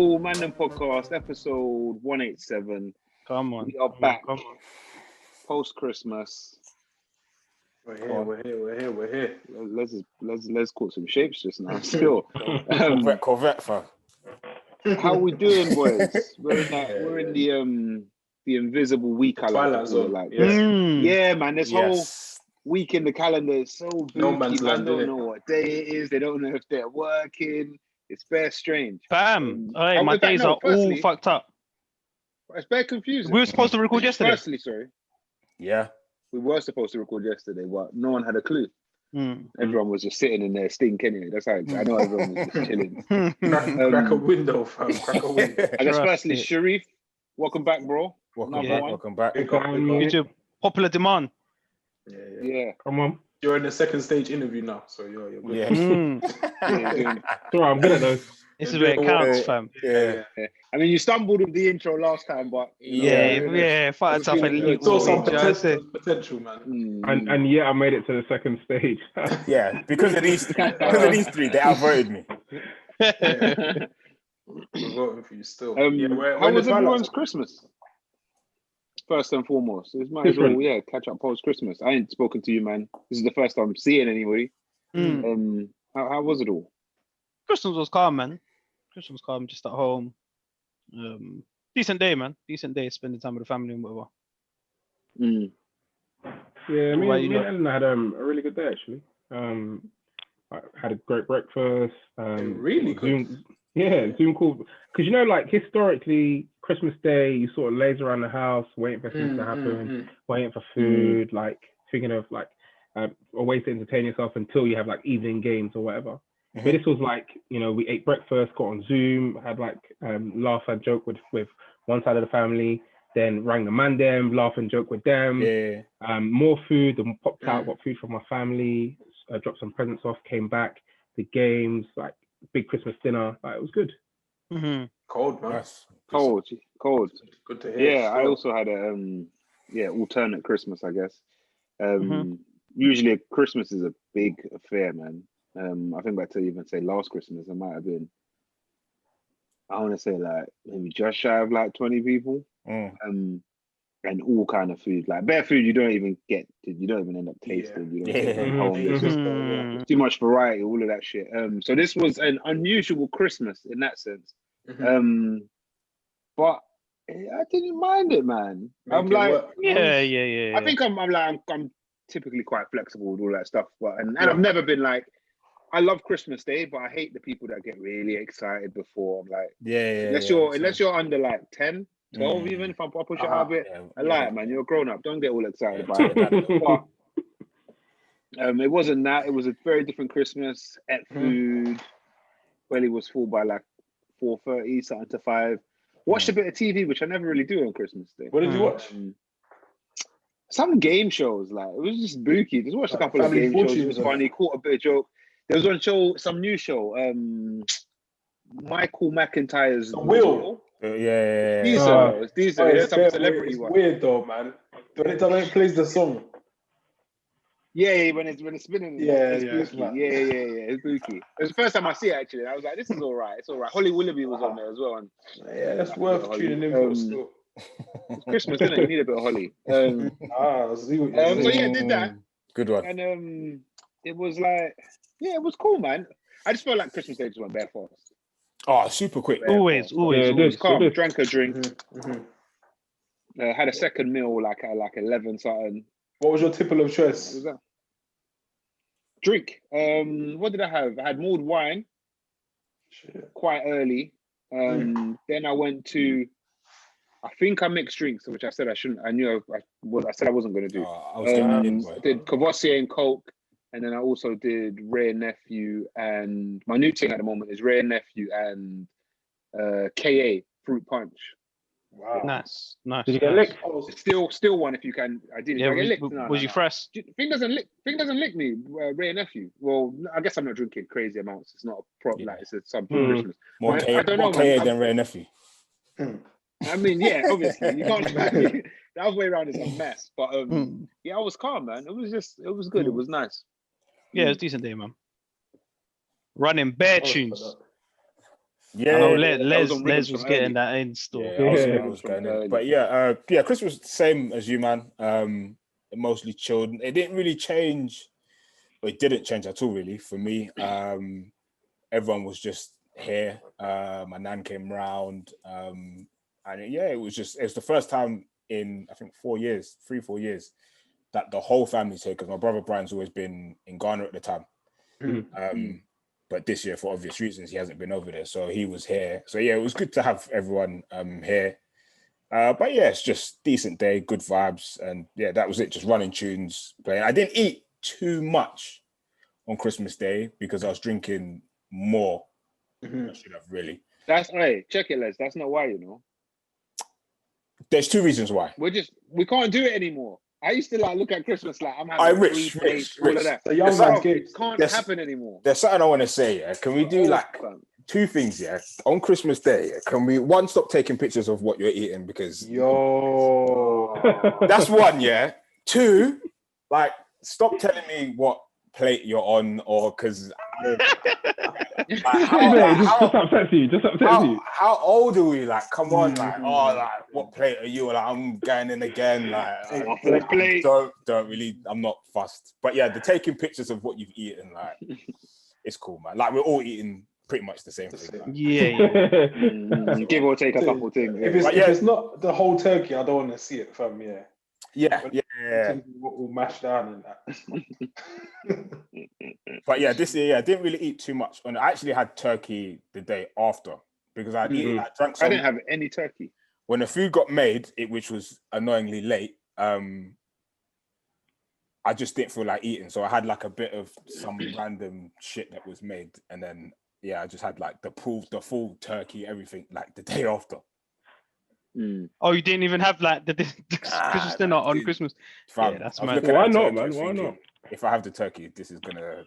Official Mandem Podcast, episode 187. Come on. We are back post-Christmas. We're here. Let's call some shapes just now. Still, Corvette, fam. how we doing, boys? We're in the invisible week. I like to call it like yeah, man. This whole week in the calendar is so No booky. man's Man land, don't innit? know what day it is. They don't know if they're working. It's very strange. Bam! I My was like, days no, are all firstly- fucked up. It's very confusing. We were supposed to record yesterday. Firstly, sorry, Yeah. we were supposed to record yesterday, but no one had a clue. Mm. Everyone was just sitting in there stinking anyway. That's how I know everyone was just chilling. Crack a window, fam. Crack a window. I guess Trust firstly, it. Welcome back, bro. Welcome Number back. one. Welcome back. Due to popular demand. Yeah. Come on. You're in the second stage interview now, so you're good. Yeah. Yeah. Sorry, I'm good at those. This is where it counts, fam. Yeah. I mean, you stumbled with the intro last time, but Fight tough and Good. Saw some elite. potential, man. And yeah, I made it to the second stage. Yeah, because of these three, they outvoted me. We're voting for you still. How was everyone's Christmas? First and foremost, it might as well, catch up post Christmas. I ain't spoken to you, man. This is the first time seeing anybody. How was it all? Christmas was calm, man. Christmas was calm, just at home. Decent day, man. Decent day, spending time with the family and whatever. Yeah, me Why and you not? Ellen had a really good day actually. I had a great breakfast. Really good. Zoom call. Because like historically, Christmas Day, you sort of laze around the house, waiting for things to happen, waiting for food, like thinking of like a way to entertain yourself until you have like evening games or whatever. But this was like, we ate breakfast, got on Zoom, had like laugh and joke with one side of the family, then rang the Mandem, laugh and joke with them. Yeah. More food, and popped out, got food from my family, dropped some presents off, came back, the games, like big Christmas dinner. Like, it was good. Cold, man. Nice. Cold. Good to hear. Yeah, I also had a alternate Christmas, I guess. Usually Christmas is a big affair, man. I think back to even say last Christmas, it might have been, I want to say like maybe just shy of like 20 people. And all kind of food, like bare food you don't even end up tasting. You don't get it home. There's just too much variety, all of that shit. So this was an unusual Christmas in that sense. But I didn't mind it, man. I think I'm typically quite flexible with all that stuff, but and I've never been like, I love Christmas Day, but I hate the people that get really excited before. I'm like, unless you're under like 10, 12 even, if I push it out a bit, I like it, man. You're a grown up. Don't get all excited about it. But, it wasn't that. It was a very different Christmas. Ate food. Belly was full by like 4:30, something to 5. Watched a bit of TV, which I never really do on Christmas Day. What did you watch? Some game shows. Like, it was just booky. Just watched a couple of Family game shows. Fortune, It was funny. Caught a bit of joke. There was some new show. Michael McIntyre's Will. Yeah. It's decent. It's some celebrity it's one. weird though, man. When it plays the song. Yeah, when it's spinning. It's it's booky. mad. It's booky. It was the first time I see it actually. I was like, this is all right. It's all right. Holly Willoughby was on there as well. And Yeah, that's worth tuning in for still. it's Christmas, isn't it? You need a bit of Holly. So yeah, did that. Good one. And it was like, it was cool, man. I just felt like Christmas Day just went bare fast. Oh, super quick. Always. It was calm. Drank a drink. Had a second meal like at like 11 something. What was your tipple of What choice? was that? Drink. What did I have? I had mulled wine quite early. Then I went to, I think I mixed drinks, which I said I shouldn't. I said I wasn't going to do. I was I did Cavassier and Coke, and then I also did Rare Nephew, and my new thing at the moment is Rare Nephew and KA Fruit Punch. Wow. Nice. Did you get licked? Still one if you can. I did. Yeah, I get licked. was you fresh? Thing doesn't lick me. Rare Nephew. Well, I guess I'm not drinking crazy amounts. It's not a prop. Like it's some Christmas. More I don't know, KA man. than Rare Nephew. I mean, yeah, obviously you can't. The other way around is a mess. But I was calm, man. It was good. It was nice. Yeah, it was a decent day, man. Running bare tunes. Yeah, I know Les was getting that in store. Yeah, I was going in. But yeah, Christmas was the same as you, man. It mostly chilled. It didn't really change. Well, it didn't change at all, really, for me. Everyone was just here. My nan came round. And it was the first time in, I think, 4 years, 3-4 years, that the whole family's here, because my brother Brian's always been in Ghana at the time. But this year, for obvious reasons, he hasn't been over there. So he was here. So yeah, it was good to have everyone here. But yeah, it's just decent day, good vibes. And yeah, that was it. Just running tunes, playing. I didn't eat too much on Christmas Day because I was drinking more than I should have, really. That's check it, Les. That's not why, There's 2 reasons why. We can't do it anymore. I used to look at Christmas I'm having Rich. all of that. The young man's game. It can't happen anymore. There's something I want to say. Yeah, can we do 2 things? Yeah, on Christmas Day, can we stop taking pictures of what you're eating, because that's 1. Yeah. 2, stop telling me what plate you're on, or because just upsets you. How old are we? Come on, what plate are you? I'm going in again. Plate. Don't really. I'm not fussed. But yeah, the taking pictures of what you've eaten, it's cool, man. We're all eating pretty much the same thing. Yeah. Give or take a couple things. If it's not the whole turkey, I don't want to see it, fam. Yeah. What will mash down in that. But yeah, this year, I didn't really eat too much. And I actually had turkey the day after, because I drank some. I didn't have any turkey. When the food got made, which was annoyingly late, I just didn't feel like eating. So I had a bit of some random shit that was made. And then, I just had the full turkey, everything, the day after. Oh, you didn't even have the Christmas dinner on Christmas? Fam, yeah, that's mad. Why not, man? Why not? If I have the turkey,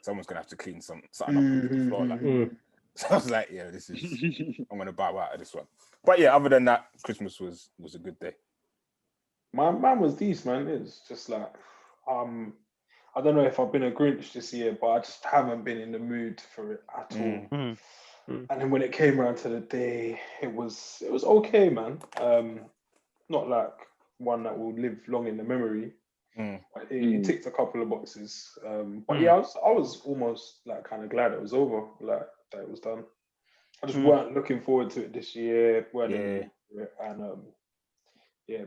someone's gonna have to clean something up off the floor. So I was like, I'm gonna bow out of this one. But yeah, other than that, Christmas was a good day. My man was decent, man. It's just I don't know if I've been a Grinch this year, but I just haven't been in the mood for it at all. And then when it came around to the day, it was okay, man. Not one that will live long in the memory. It ticked a couple of boxes. But yeah, I was almost kind of glad it was over, that it was done. I just weren't looking forward to it this year. And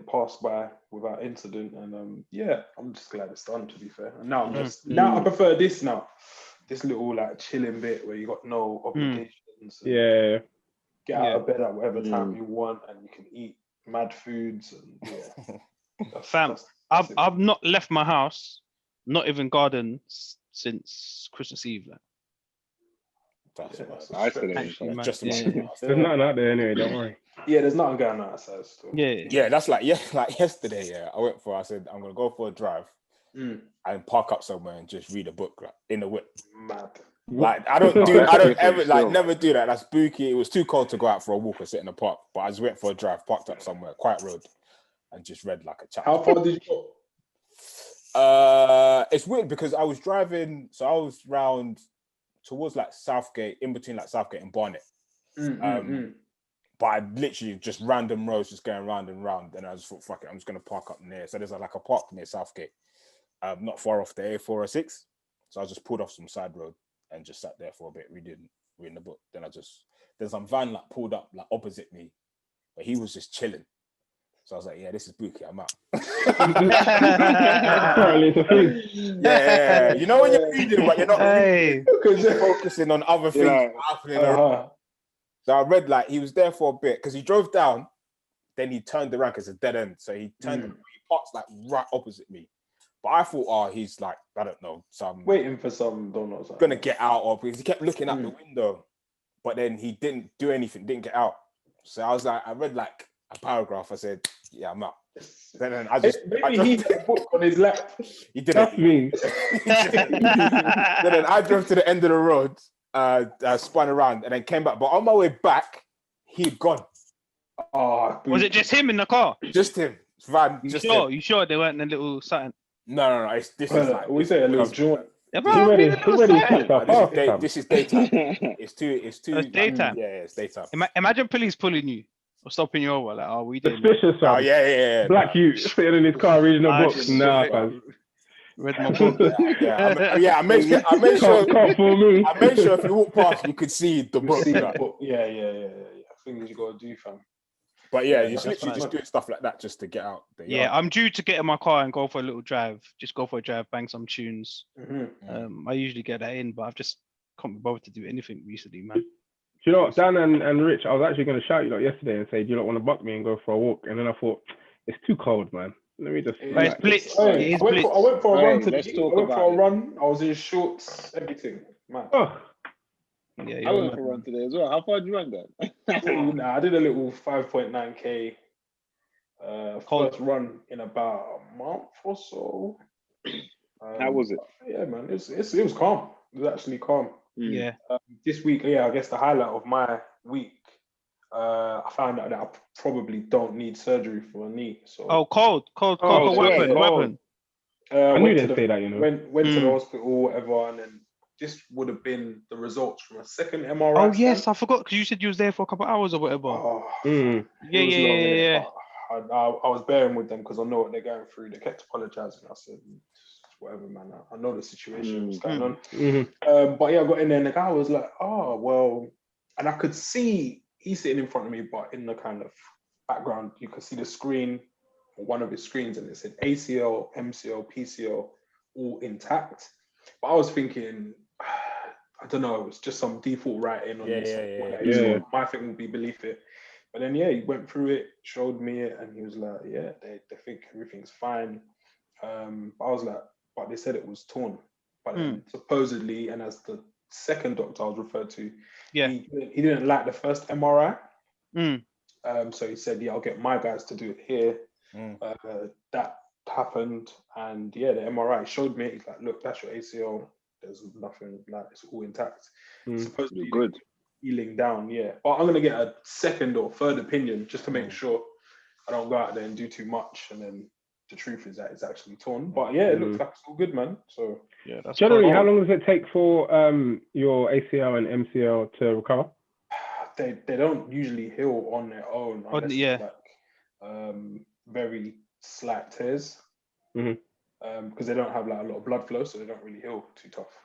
passed by without incident. And I'm just glad it's done, to be fair. And now I prefer this now. This little chilling bit where you got no obligations. Yeah. Get out of bed at whatever time you want, and you can eat mad foods. And Fam, I've not left my house, not even garden, since Christmas Eve. There's nothing out there anyway. Don't worry. Yeah, there's nothing going on outside still. Yeah, that's like yesterday. Yeah, I said I'm gonna go for a drive and park up somewhere and just read a book in the whip. Mad. I don't ever never do that. That's spooky. It was too cold to go out for a walk or sit in the park, but I just went for a drive, parked up somewhere, quiet road, and just read a chapter. How far did you go? It's weird because I was driving, so I was round towards Southgate, in between Southgate and Barnet. But I literally just random roads, just going round and round, and I just thought, fuck it, I'm just gonna park up near. So there's a park near Southgate, not far off the A406. So I just pulled off some side road and just sat there for a bit reading the book. Then there's some van pulled up opposite me, but he was just chilling. So I was like, yeah, this is booky, I'm out. Yeah. You know when you're reading, but you're not reading because you're focusing on other things happening around. So I read he was there for a bit because he drove down, then he turned around because it's a dead end. So he turned, he parks right opposite me. But I thought, he's I don't know, waiting for some donuts. Gonna get out of, because he kept looking out the window, but then he didn't do anything, didn't get out. So I was I read a paragraph. I said, yeah, I'm out. Then I just he had a book on his lap. He didn't. Me. Then I drove to the end of the road, spun around, and then came back. But on my way back, he'd gone. Oh, was it just him in the car? Just him. Van. You sure they weren't a little something? No. This is we say a little joint. Yeah, He ready to kick stuff off. This is daytime. It's too. It's daytime. Yeah, it's daytime. Imagine police pulling you or stopping you over. Like, we doing suspicious. Oh yeah. Black you sitting in his car reading a book. Nah, read my book. I made sure. Can't fool me. I made sure if you walk past, you could see the book. Yeah. Things you gotta do, fam. But yeah, you literally just doing stuff like that just to get out. I'm due to get in my car and go for a little drive. Just go for a drive, bang some tunes. I usually get that in, but I've just can't be bothered to do anything recently, man. Do you know what, Dan and Rich? I was actually going to shout you lot yesterday and say, "Do you not want to buck me and go for a walk?" And then I thought, it's too cold, man. Let me just. It's blitz. I went for a run today. I was in shorts, everything, man. Oh. Yeah, I went for a run today as well. How far did you run then? I did a little 5.9k first run in about a month or so. How was it? Yeah, man, it was calm. It was actually calm. Yeah. This week, I guess the highlight of my week, I found out that I probably don't need surgery for a knee. So. Cold. Weapon. I knew they'd say that, you know. Went to the hospital, whatever, and then. This would have been the results from a second MRI. Oh yes, I forgot because you said you was there for a couple of hours or whatever. Yeah. I was bearing with them because I know what they're going through. They kept apologizing. I said, whatever, man. I know the situation was going on. But yeah, I got in there and the guy was like, oh, well, and I could see he's sitting in front of me, but in the kind of background, you could see the screen, one of his screens, and it said ACL, MCL, PCL, all intact. But I was thinking, I don't know, it was just some default writing on this. My thing would be believe it. But then, he went through it, showed me it, and he was like, they think everything's fine. I was like, but they said it was torn. But then supposedly, and as the second doctor I was referred to, he didn't like the first MRI. So he said, I'll get my guys to do it here. That happened, and the MRI showed me. He's like, look, that's your ACL. There's nothing, like, it's all intact. Supposedly good. Healing down, but I'm gonna get a second or third opinion just to make sure I don't go out there and do too much, and then the truth is that it's actually torn. But it looks like it's all good, man. So that's generally, how long does it take for your ACL and MCL to recover? They don't usually heal on their own. Very slight tears. Because they don't have like a lot of blood flow, so they don't really heal too tough.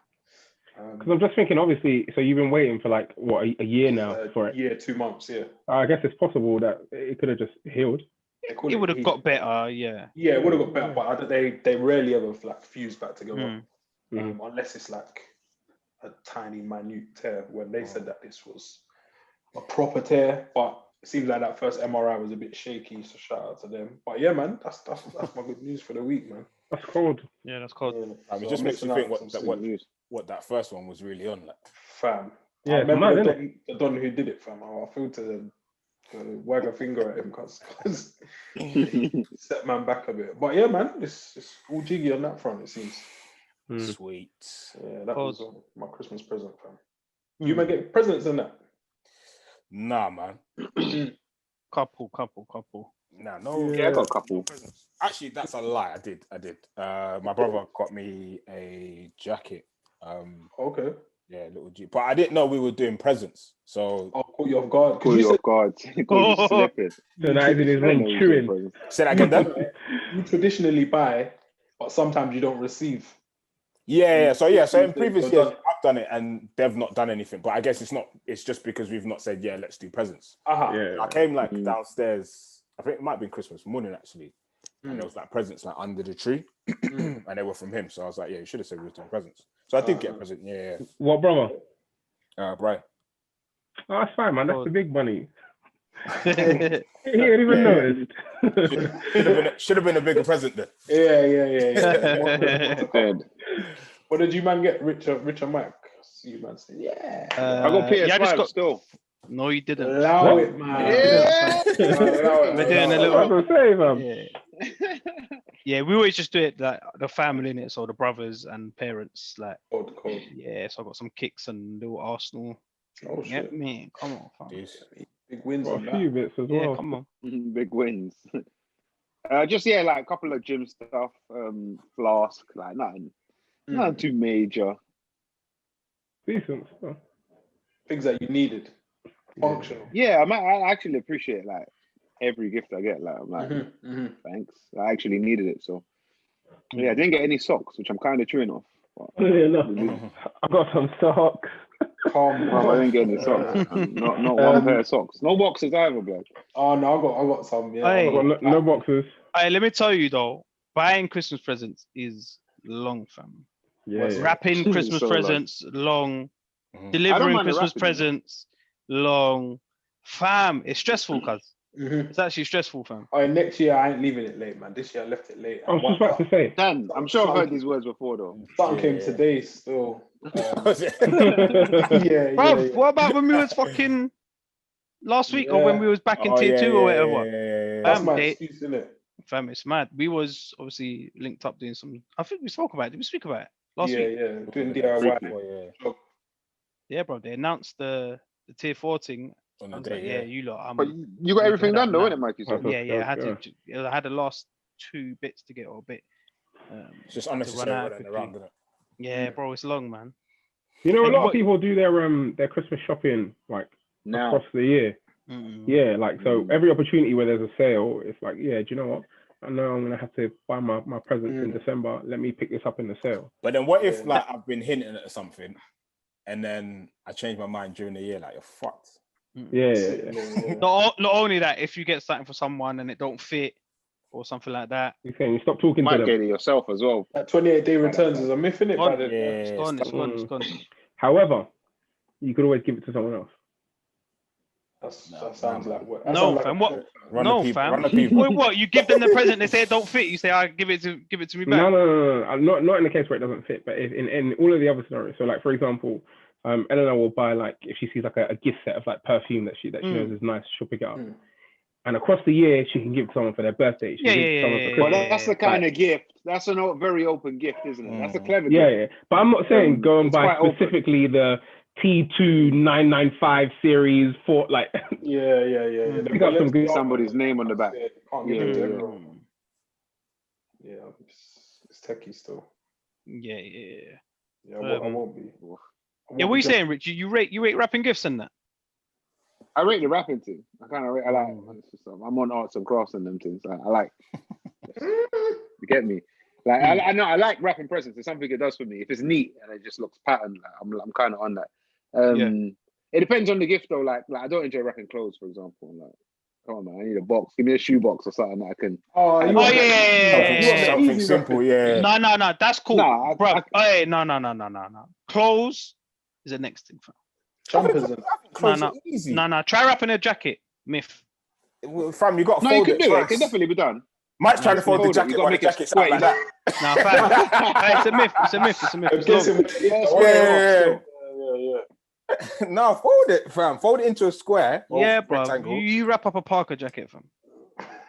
Because I'm just thinking, obviously, so you've been waiting for like what a year now for it? Yeah, 2 months. Yeah. I guess it's possible that it could have just healed. It would have got better. Yeah. Yeah, it would have got better, but they rarely ever like fuse back together, unless it's like a tiny, minute tear. When they said that this was a proper tear, but it seems like that first MRI was a bit shaky. So shout out to them. But yeah, man, that's my good news for the week, man. That's cold. Yeah, that's cold. I mean, just makes you think what that first one was really on, like. Fam. Yeah, I remember the Don who did it, fam. I feel to wag a finger at him because he set man back a bit. But yeah, man, it's all jiggy on that front, it seems. Sweet. Yeah, that was my Christmas present, fam. You might get presents in that? Nah, man. Couple. Nah, no. Yeah, I got a couple. Actually, that's a lie. I did. My brother got me a jacket. Okay. Yeah, little G. But I didn't know we were doing presents. So I'll call you off guard. Call you off guard. Call you slipping. So now he's in his room chewing. Say that again, Dan? You traditionally buy, but sometimes you don't receive. Yeah. So in previous years I've done it and they've not done anything. But I guess it's just because we've not said, let's do presents. Yeah. I came downstairs, I think it might have been Christmas morning actually. And there was like presents like under the tree. And they were from him. So I was like, you should have said we were doing presents. So I did get a present, yeah. What brother? Brian. Oh, that's fine, man. That's the big money. He ain't even noticed. Should have been a bigger present then. Yeah. What did you man get, Richard Mike? See you man say, I got PS5 still. No, you didn't. Allow it, man. We're doing a little. Yeah, we always just do it like the family in it, so the brothers and parents, like. Cold. Yeah, so I got some kicks and little Arsenal. Oh shit, man, come on, fam. Big wins on a few bits as well. Yeah, come on. Big wins. Just like a couple of gym stuff, flask, like nothing Not too major. Decent. Things that you needed. Functional. Yeah, I actually appreciate like every gift I get. Like I'm like, thanks. I actually needed it. So yeah, I didn't get any socks, which I'm kind of chewing off. I got some socks. I didn't get any socks. Not one pair of socks. No boxes either, blood. Oh no, I got some. Yeah, Hey, I got no boxes. Hey, let me tell you though, buying Christmas presents is long, fam. Wrapping Christmas presents long. Delivering Christmas presents long. Fam, it's stressful, cuz. It's actually stressful, fam. Oh, next year I ain't leaving it late, man. This year I left it late. I was just about to say. Dan, I'm sure I've heard these words before, though. Something came today still. What about when we was fucking last week or when we was back in tier 2 or whatever? That's my excuse, isn't it? Fam, it's mad. We was obviously linked up doing some. I think we spoke about it. Did we speak about it last week? Yeah, doing DIY. Yeah, bro. They announced the tier 4 thing. I was like, yeah, you lot. But you got everything done, though, innit, Mikey? Yeah. I had the last 2 bits to get, or a bit. It's just unnecessary running around, isn't it? Yeah, bro, it's long, man. You know, a lot of people do their Christmas shopping like across the year. Yeah, like so every opportunity where there's a sale, it's like, yeah, do you know what? I know I'm gonna have to buy my presents in December. Let me pick this up in the sale. But then what if like I've been hinting at something and then I change my mind during the year, like you're fucked. Yeah. Not only that, if you get something for someone and it don't fit or something like that, you stop talking to them. Might get it yourself as well. That 28-day returns is a myth, isn't it? It's gone. However, you could always give it to someone else. That sounds like what? No, fam. What? No, fam. What? You give them the present, they say it don't fit. You say, "I give it to me back." No. Not in the case where it doesn't fit, but in all of the other scenarios. So, like for example, Eleanor will buy like if she sees like a gift set of like perfume that she knows is nice, she'll pick it up. And across the year, she can give to someone for their birthday. Well, that's the kind of gift. That's a very open gift, isn't it? That's a clever gift. Yeah. But I'm not saying go and buy specifically the T2995 series for like. Yeah. Pick up some good somebody's name on the back. Yeah, it's techie still. Yeah. I won't be. Yeah, what are you saying, Rich? You rate wrapping gifts and that? I rate the wrapping thing. I like. I'm on arts and crafts and them things. I like. You get me? Like I know I like wrapping presents. It's something it does for me. If it's neat and it just looks patterned, like, I'm kind of on that. It depends on the gift though. Like I don't enjoy wrapping clothes, for example. Like, come on, man, I need a box. Give me a shoe box or something that I can. Something simple, yeah. No, that's cool, bro. No. Clothes is the next thing, fam. Jumpers. No. Try wrapping a jacket. Myth. Fam, you got to fold it. No, you can do it. First. It can definitely be done. Mike's trying to fold the jacket, but the jacket's out like that. No, fam. It's a myth. Yeah. No, fold it, fam. Fold it into a square. Yeah, bro. You wrap up a Parker jacket, fam.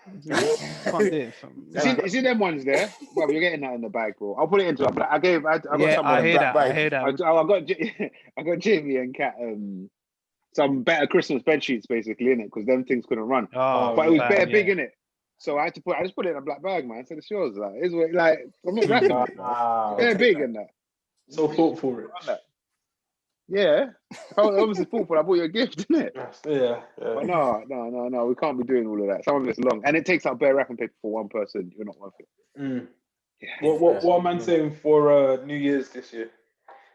Can't do it, fam. You see them ones there? Well, you're getting that in the bag, bro. I'll put it into. I got some. I hear that. I got Jamie and Kat some better Christmas bed sheets, basically, innit? Because them things couldn't run. But it was bare big, innit? So I just put it in a black bag, man. I said it's yours. Like, I'm not wrapping it. They're big in that. So thoughtful, Rich. Yeah. Obviously thoughtful. I bought you a gift, isn't it? Yeah. But no. We can't be doing all of that. Some of it's long. And it takes up bare wrapping paper for one person. You're not worth it. Yeah, what am I saying for New Year's this year?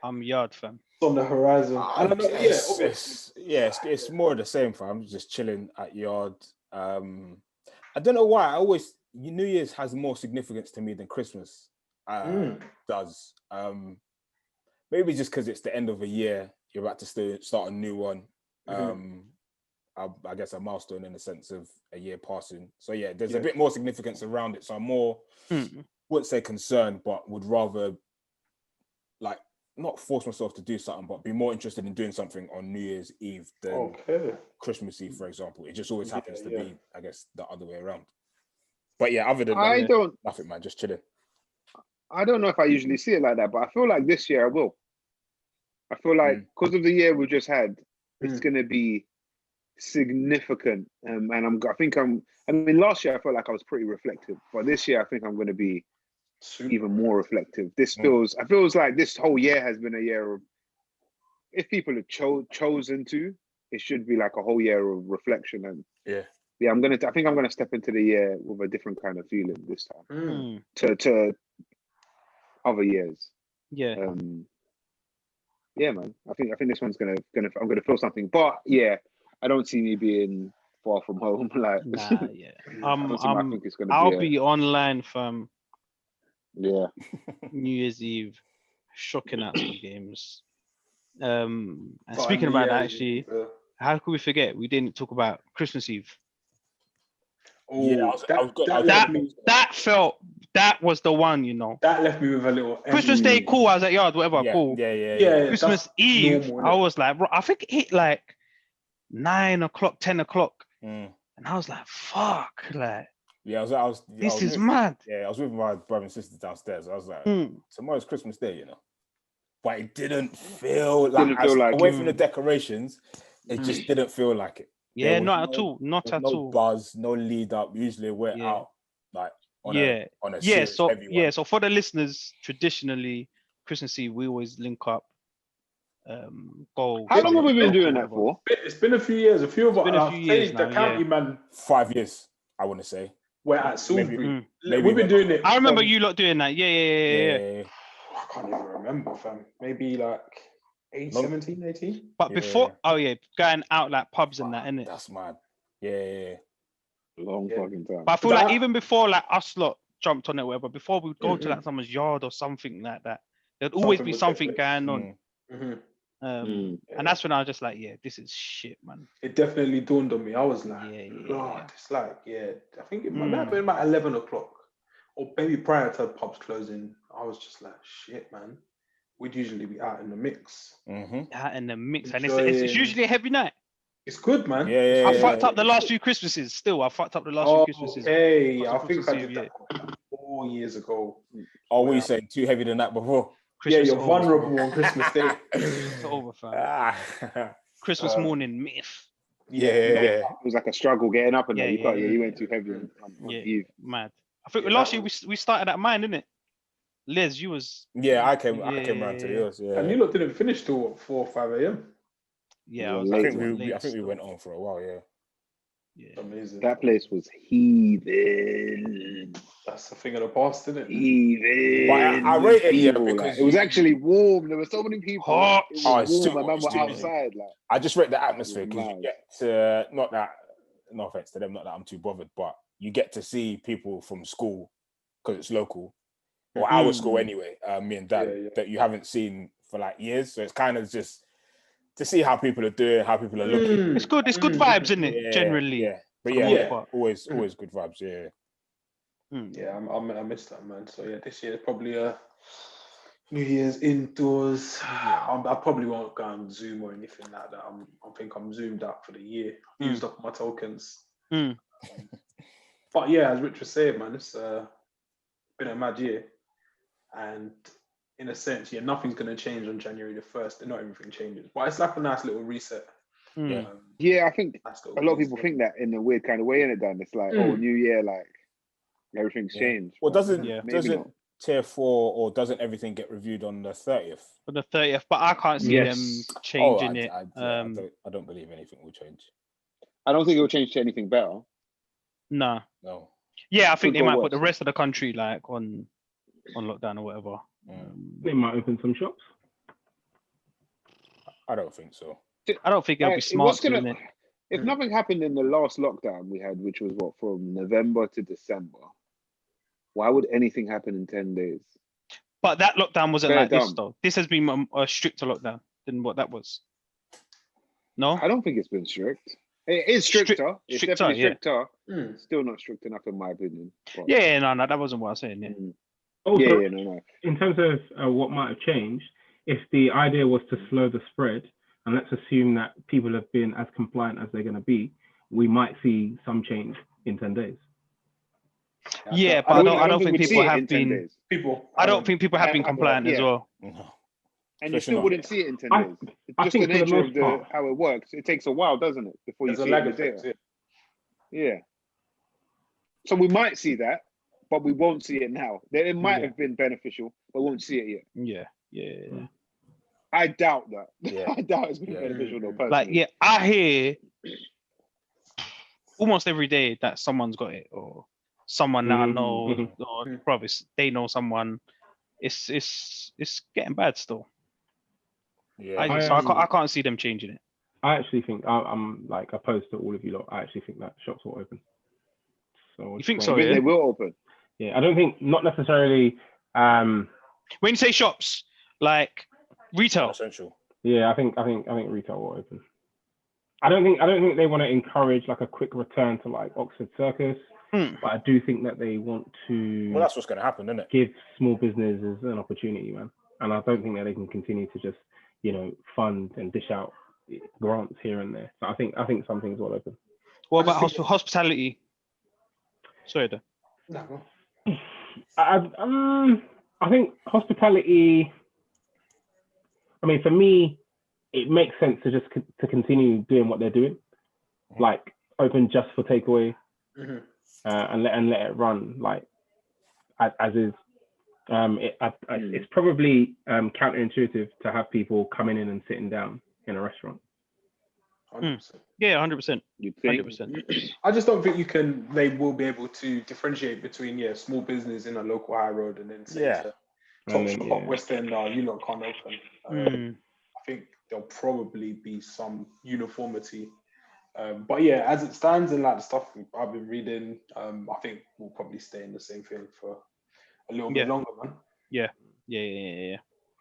I'm yard, fam. On the horizon. I don't know. It's more of the same, fam. I'm just chilling at yard. I don't know why. New Year's has more significance to me than Christmas does. Maybe just because it's the end of a year, you're about to start a new one. I guess a milestone in the sense of a year passing. So yeah, there's a bit more significance around it. So I'm more, wouldn't say concerned, but would rather like not force myself to do something, but be more interested in doing something on New Year's Eve than Christmas Eve, for example. It just always happens to be, I guess, the other way around. But yeah, other than that, nothing, man, just chilling. I don't know if I usually see it like that, but I feel like this year I will. I feel like because of the year we just had, it's going to be significant. And I mean, last year I felt like I was pretty reflective, but this year I think I'm going to be even more reflective. I feels like this whole year has been a year of, if people have chosen to, it should be like a whole year of reflection. And I think I'm gonna step into the year with a different kind of feeling this time to other years. Yeah. Yeah, man. I think this one's I'm gonna feel something. But yeah, I don't see me being far from home. Like, nah, yeah. I'll be online, fam. Yeah. New Year's Eve, shocking out some games. And speaking about that, actually, how could we forget? We didn't talk about Christmas Eve. Oh, yeah, that was the one, you know. That left me with a little Christmas Day, cool. I was at yard, whatever, cool. Yeah. Christmas Eve, normal, I was like, bro, I think it hit like 9 o'clock, 10 o'clock, and I was like, fuck, like. Yeah, this is mad. Yeah, I was with my brother and sister downstairs. I was like, tomorrow's Christmas Day, you know. But it didn't feel like away from the decorations, it just didn't feel like it. Yeah, not at all. Not at all. No buzz, no lead up. Usually we're out like on a heavy one. So for the listeners, traditionally Christmas Eve we always link up. How long have we been doing that for? It's been a few years. A few of us. The county man. 5 years, I want to say. We're at Salisbury. We've been doing it. I remember you lot doing that. Yeah. I can't even remember, fam. Maybe like 17, 18. But before, going out like pubs and that, innit? That's mad. Yeah. Long fucking time. But I feel like even before like us lot jumped on it, or whatever, before we'd go to like someone's yard or something like that, there'd always be something going on. And that's when I was just like, this is shit, man. It definitely dawned on me. I was like, it's like, I think it might have been about 11 o'clock or maybe prior to pubs closing. I was just like, shit, man. We'd usually be out in the mix. Out in the mix. And it's usually a heavy night. It's good, man. I fucked up the last few Christmases still. I fucked up the last few Christmases. Hey, I think I did that 4 years ago. Oh, what are you saying? Too heavy than that before? Christmas you're vulnerable on Christmas Day. It's over, fam. Christmas morning myth. Yeah. It was like a struggle getting up and you went too heavy on Eve. Mad. I think last year we started at mine, didn't it? Les, you was. Yeah, I came around to yours. Yeah. And you lot didn't finish till what, 4 or 5 a.m. Yeah, I think we went on for a while. Yeah, amazing. That place was heaving. That's a thing of the past, isn't it? Heaving. But I rate it because it was actually warm. There were so many people. Hot. It was warm. I remember outside. Like, I just rate the atmosphere because you get to no offense to them, not that I'm too bothered, but you get to see people from school because it's local or our school anyway. Me and Dad that you haven't seen for like years, so it's kind of just to see how people are doing, how people are looking. It's good. It's good vibes, isn't it? Generally. Yeah. But always good vibes. Yeah. Yeah, I missed that, man. So yeah, this year is probably a New Year's indoors. I probably won't go on Zoom or anything like that. I think I'm zoomed out for the year. I've used up my tokens. But yeah, as Rich was saying, man, it's been a mad year, and in a sense, nothing's going to change on January the 1st. Not everything changes, but it's like a nice little reset. I think a lot of people think that in a weird kind of way, innit, Dan? It's like, New Year, like everything's changed. Well, doesn't Tier 4 or doesn't everything get reviewed on the 30th? On the 30th, but I can't see them changing it. I don't believe anything will change. I don't think it will change to anything better. No. Yeah, I think they might put the rest of the country like on lockdown or whatever. They might open some shops. I don't think so. I don't think it'll be smart doing it. If nothing happened in the last lockdown we had, which was from November to December, why would anything happen in 10 days? But that lockdown wasn't like this though. This has been a stricter lockdown than what that was. No? I don't think it's been strict. It is stricter. It's definitely stricter. Still not strict enough in my opinion. But... no, that wasn't what I was saying. Also, no. In terms of what might have changed, if the idea was to slow the spread, and let's assume that people have been as compliant as they're going to be, we might see some change in 10 days. Yeah, but I don't think people have been. I don't think people have been compliant as well. And you still wouldn't see it in 10 days. It's just the nature of how it works. It takes a while, doesn't it, before you see it in the data? Yeah. So we might see that, but we won't see it now. It might have been beneficial, but we won't see it yet. Yeah. I doubt that. Yeah. I doubt it's been beneficial though, personally. Like, yeah, I hear almost every day that someone's got it, or someone that I know, or probably they know someone. It's getting bad still. Yeah. I can't see them changing it. I actually think I'm like opposed to all of you lot. I actually think that shops will open. So you think so? Yeah, they will open. Yeah, I don't think not necessarily. When you say shops, like retail, essential. Yeah, I think retail will open. I don't think they want to encourage like a quick return to like Oxford Circus, but I do think that they want to. Well, that's what's going to happen, isn't it? Give small businesses an opportunity, man. And I don't think that they can continue to just fund and dish out grants here and there. So I think some things will open. What about hospitality? Sorry, no. I think hospitality. I mean, for me, it makes sense to just to continue doing what they're doing, like open just for takeaway, and let it run like as is. It's probably counterintuitive to have people coming in and sitting down in a restaurant. 100%. Yeah, 100%. You think? 100%. I just don't think they will be able to differentiate between small business in a local high road and then say top shop West End, you lot can't open. I think there'll probably be some uniformity. But yeah, as it stands and like the stuff I've been reading, I think we'll probably stay in the same thing for a little bit longer, man. Yeah.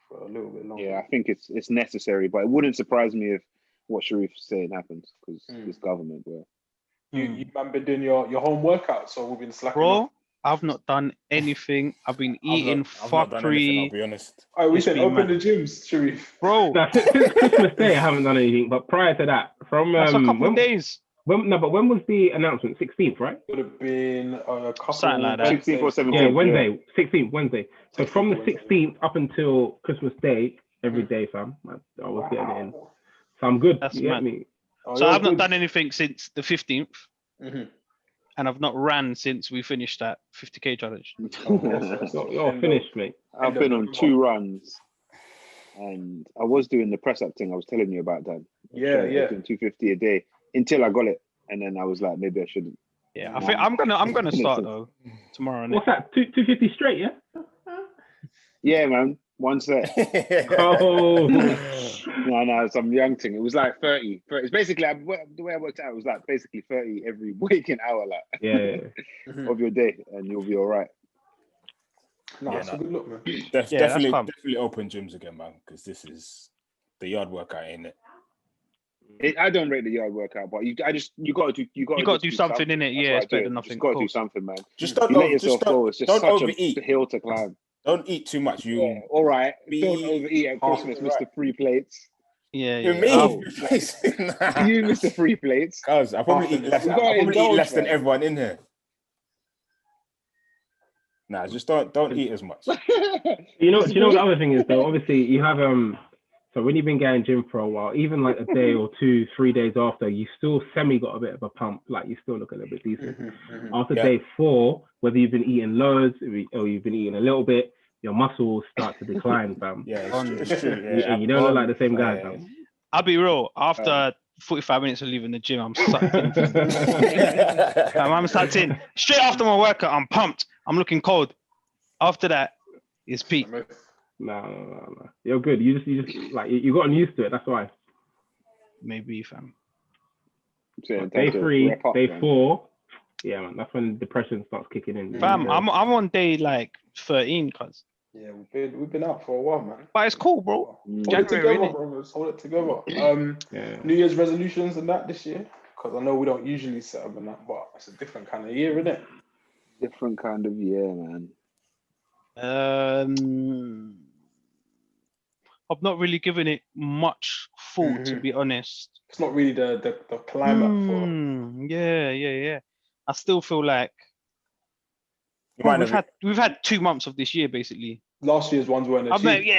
For a little bit longer. Yeah, I think it's necessary, but it wouldn't surprise me if what Sharif's saying happens because it's government. Bro. You man been doing your home workout, so we've been slacking. Bro, I've not done anything. I've been eating fuckery. I'll be honest. Oh, we said open the gyms, Sharif. Bro, since Christmas Day, I haven't done anything. But prior to that, from that's a couple of days. When was the announcement? 16th, right? Would have been a couple. Something like that. 16th or 17th. Yeah, Wednesday. 16th, Wednesday. So from the 16th up until Christmas Day, every day, fam, I was getting it in. So I'm good. That's you mad. get me? So I've not done anything since the 15th. And I've not ran since we finished that 50k challenge. You're finished, mate. I've been on 2 runs, and I was doing the press up thing. I was telling you about that. Yeah. Doing 250 a day until I got it, and then I was like, maybe I shouldn't. Yeah, I think I'm gonna start though tomorrow. What's that? 250 straight? Yeah. Yeah, man. One set. Oh. No, some young thing. It was like 30. It's basically the way I worked out. It was like basically 30 every waking hour, like of your day, and you'll be all right. That's a good look, man. Definitely open gyms again, man, because this is the yard workout, ain't it? I don't rate the yard workout, but you got to do something in it. Yeah, it's better than nothing. You got to do something, man. Just don't let yourself go. It's just don't such overeat. a hill to climb. Don't eat too much. All right. Don't overeat at Christmas, Mr. Free Plates. Yeah. Me? You, Mr. Free Plates. Cause I probably eat less than everyone in here. Nah, just don't eat as much. You know the other thing is though, obviously you have so when you've been going gym for a while, even like a day or 2, 3 days after, you still got a bit of a pump, like you still look a little bit decent. After day 4, whether you've been eating loads or you've been eating a little bit, your muscles start to decline, fam. Yeah, it's true. Yeah. You don't look like the same guy, fam. I'll be real. After 45 minutes of leaving the gym, I'm sucked in. I'm sucked in. Straight after my workout, I'm pumped. I'm looking cold. After that, it's peak. No. You're good. You just like you gotten used to it. That's why. Maybe, fam. Day 3, day 4. Yeah, man. That's when depression starts kicking in. Fam, I'm on day like 13, cuz. Yeah, we've been out for a while, man. But it's cool, bro. Hold it together, bro. Let's hold it together. New Year's resolutions and that this year, because I know we don't usually set them and that, but it's a different kind of year, isn't it? Different kind of year, man. I've not really given it much thought, to be honest. It's not really the climate for. Yeah. I still feel like we've had 2 months of this year basically. Last year's ones weren't achieved. Like you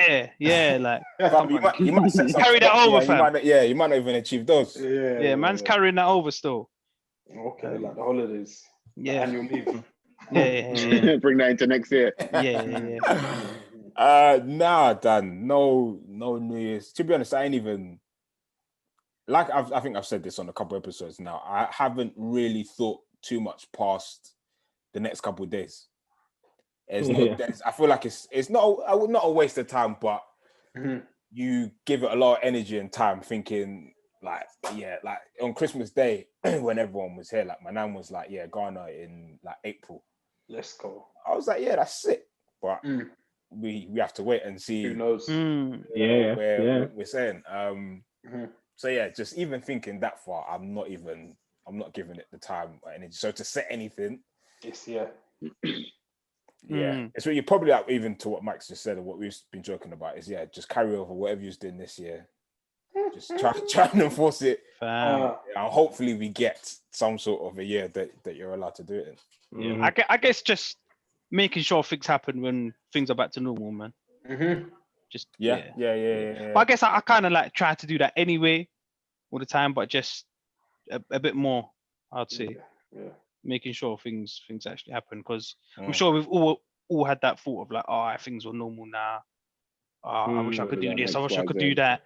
might carry that over, fam. You might not even achieve those. Yeah, man's carrying that over still. Okay, like the holidays. Yeah. Annual leave. Yeah. Bring that into next year. Yeah. Nah, Dan. No New Year's. To be honest, I ain't even like. I think I've said this on a couple episodes now. I haven't really thought too much past the next couple of days. I feel like it's not a waste of time, but you give it a lot of energy and time thinking like on Christmas Day when everyone was here, like my nan was like, Ghana in like April. Let's go. I was like, that's sick. But we have to wait and see. Who knows? We're saying. So just even thinking that far, I'm not giving it the time or energy. So to set anything, it's it's what you're probably like, even to what Max just said and what we've been joking about is just carry over whatever you're doing this year. Just try and enforce it. And hopefully we get some sort of a year that you're allowed to do it in. Yeah, I guess just making sure things happen when things are back to normal, man. Just yeah. But I guess I kind of like try to do that anyway all the time, but just a bit more, I'd say. Yeah. Making sure things actually happen, because I'm sure we've all had that thought of like, things are normal now. I wish I could do this. I wish I could do that.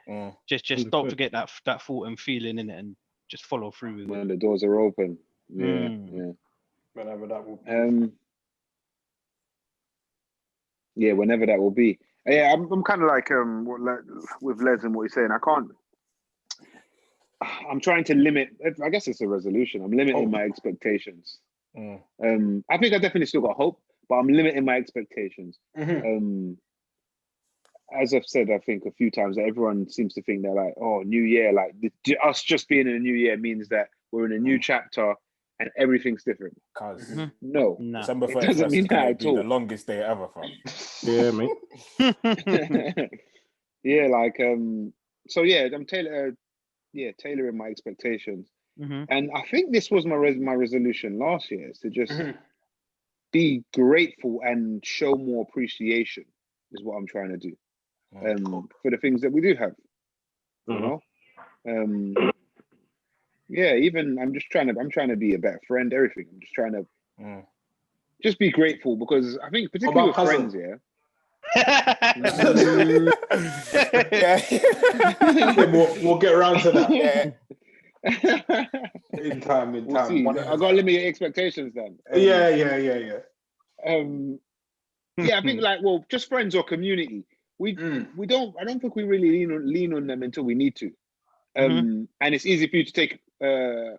Just don't forget that thought and feeling in it, and just follow through with it. When the doors are open. Yeah. Whenever that will be. Whenever that will be. Yeah, I'm kind of like with Les and what he's saying. I'm trying to limit. I guess it's a resolution. I'm limiting my expectations. I think I definitely still got hope, but I'm limiting my expectations. As I've said, I think a few times, that everyone seems to think they're like, oh, new year, like us just being in a new year means that we're in a new chapter and everything's different. No, December 31st doesn't mean is going to be the the longest day ever, fam. Yeah, mate. So I'm tailoring my expectations. And I think this was my resolution last year, is to just be grateful and show more appreciation, is what I'm trying to do. For the things that we do have, you know. Even I'm trying to be a better friend. Everything. I'm just trying to just be grateful, because I think particularly with friends, we'll get around to that. In time. We'll see. I got limited expectations then. Yeah. I think just friends or community. I don't think we really lean on them until we need to. And it's easy for you to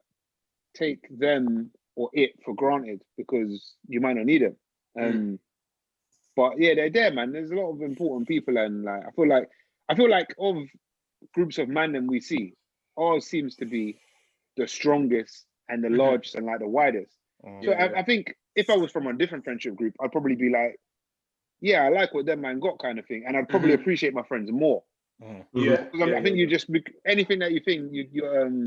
take them or it for granted because you might not need them. But they're there, man. There's a lot of important people, and like I feel like of groups of Mandem we see, ours seems to be the strongest and the largest and like the widest. So I think if I was from a different friendship group, I'd probably be like, I like what them man got, kind of thing, and I'd probably appreciate my friends more. I think you just anything that you think you're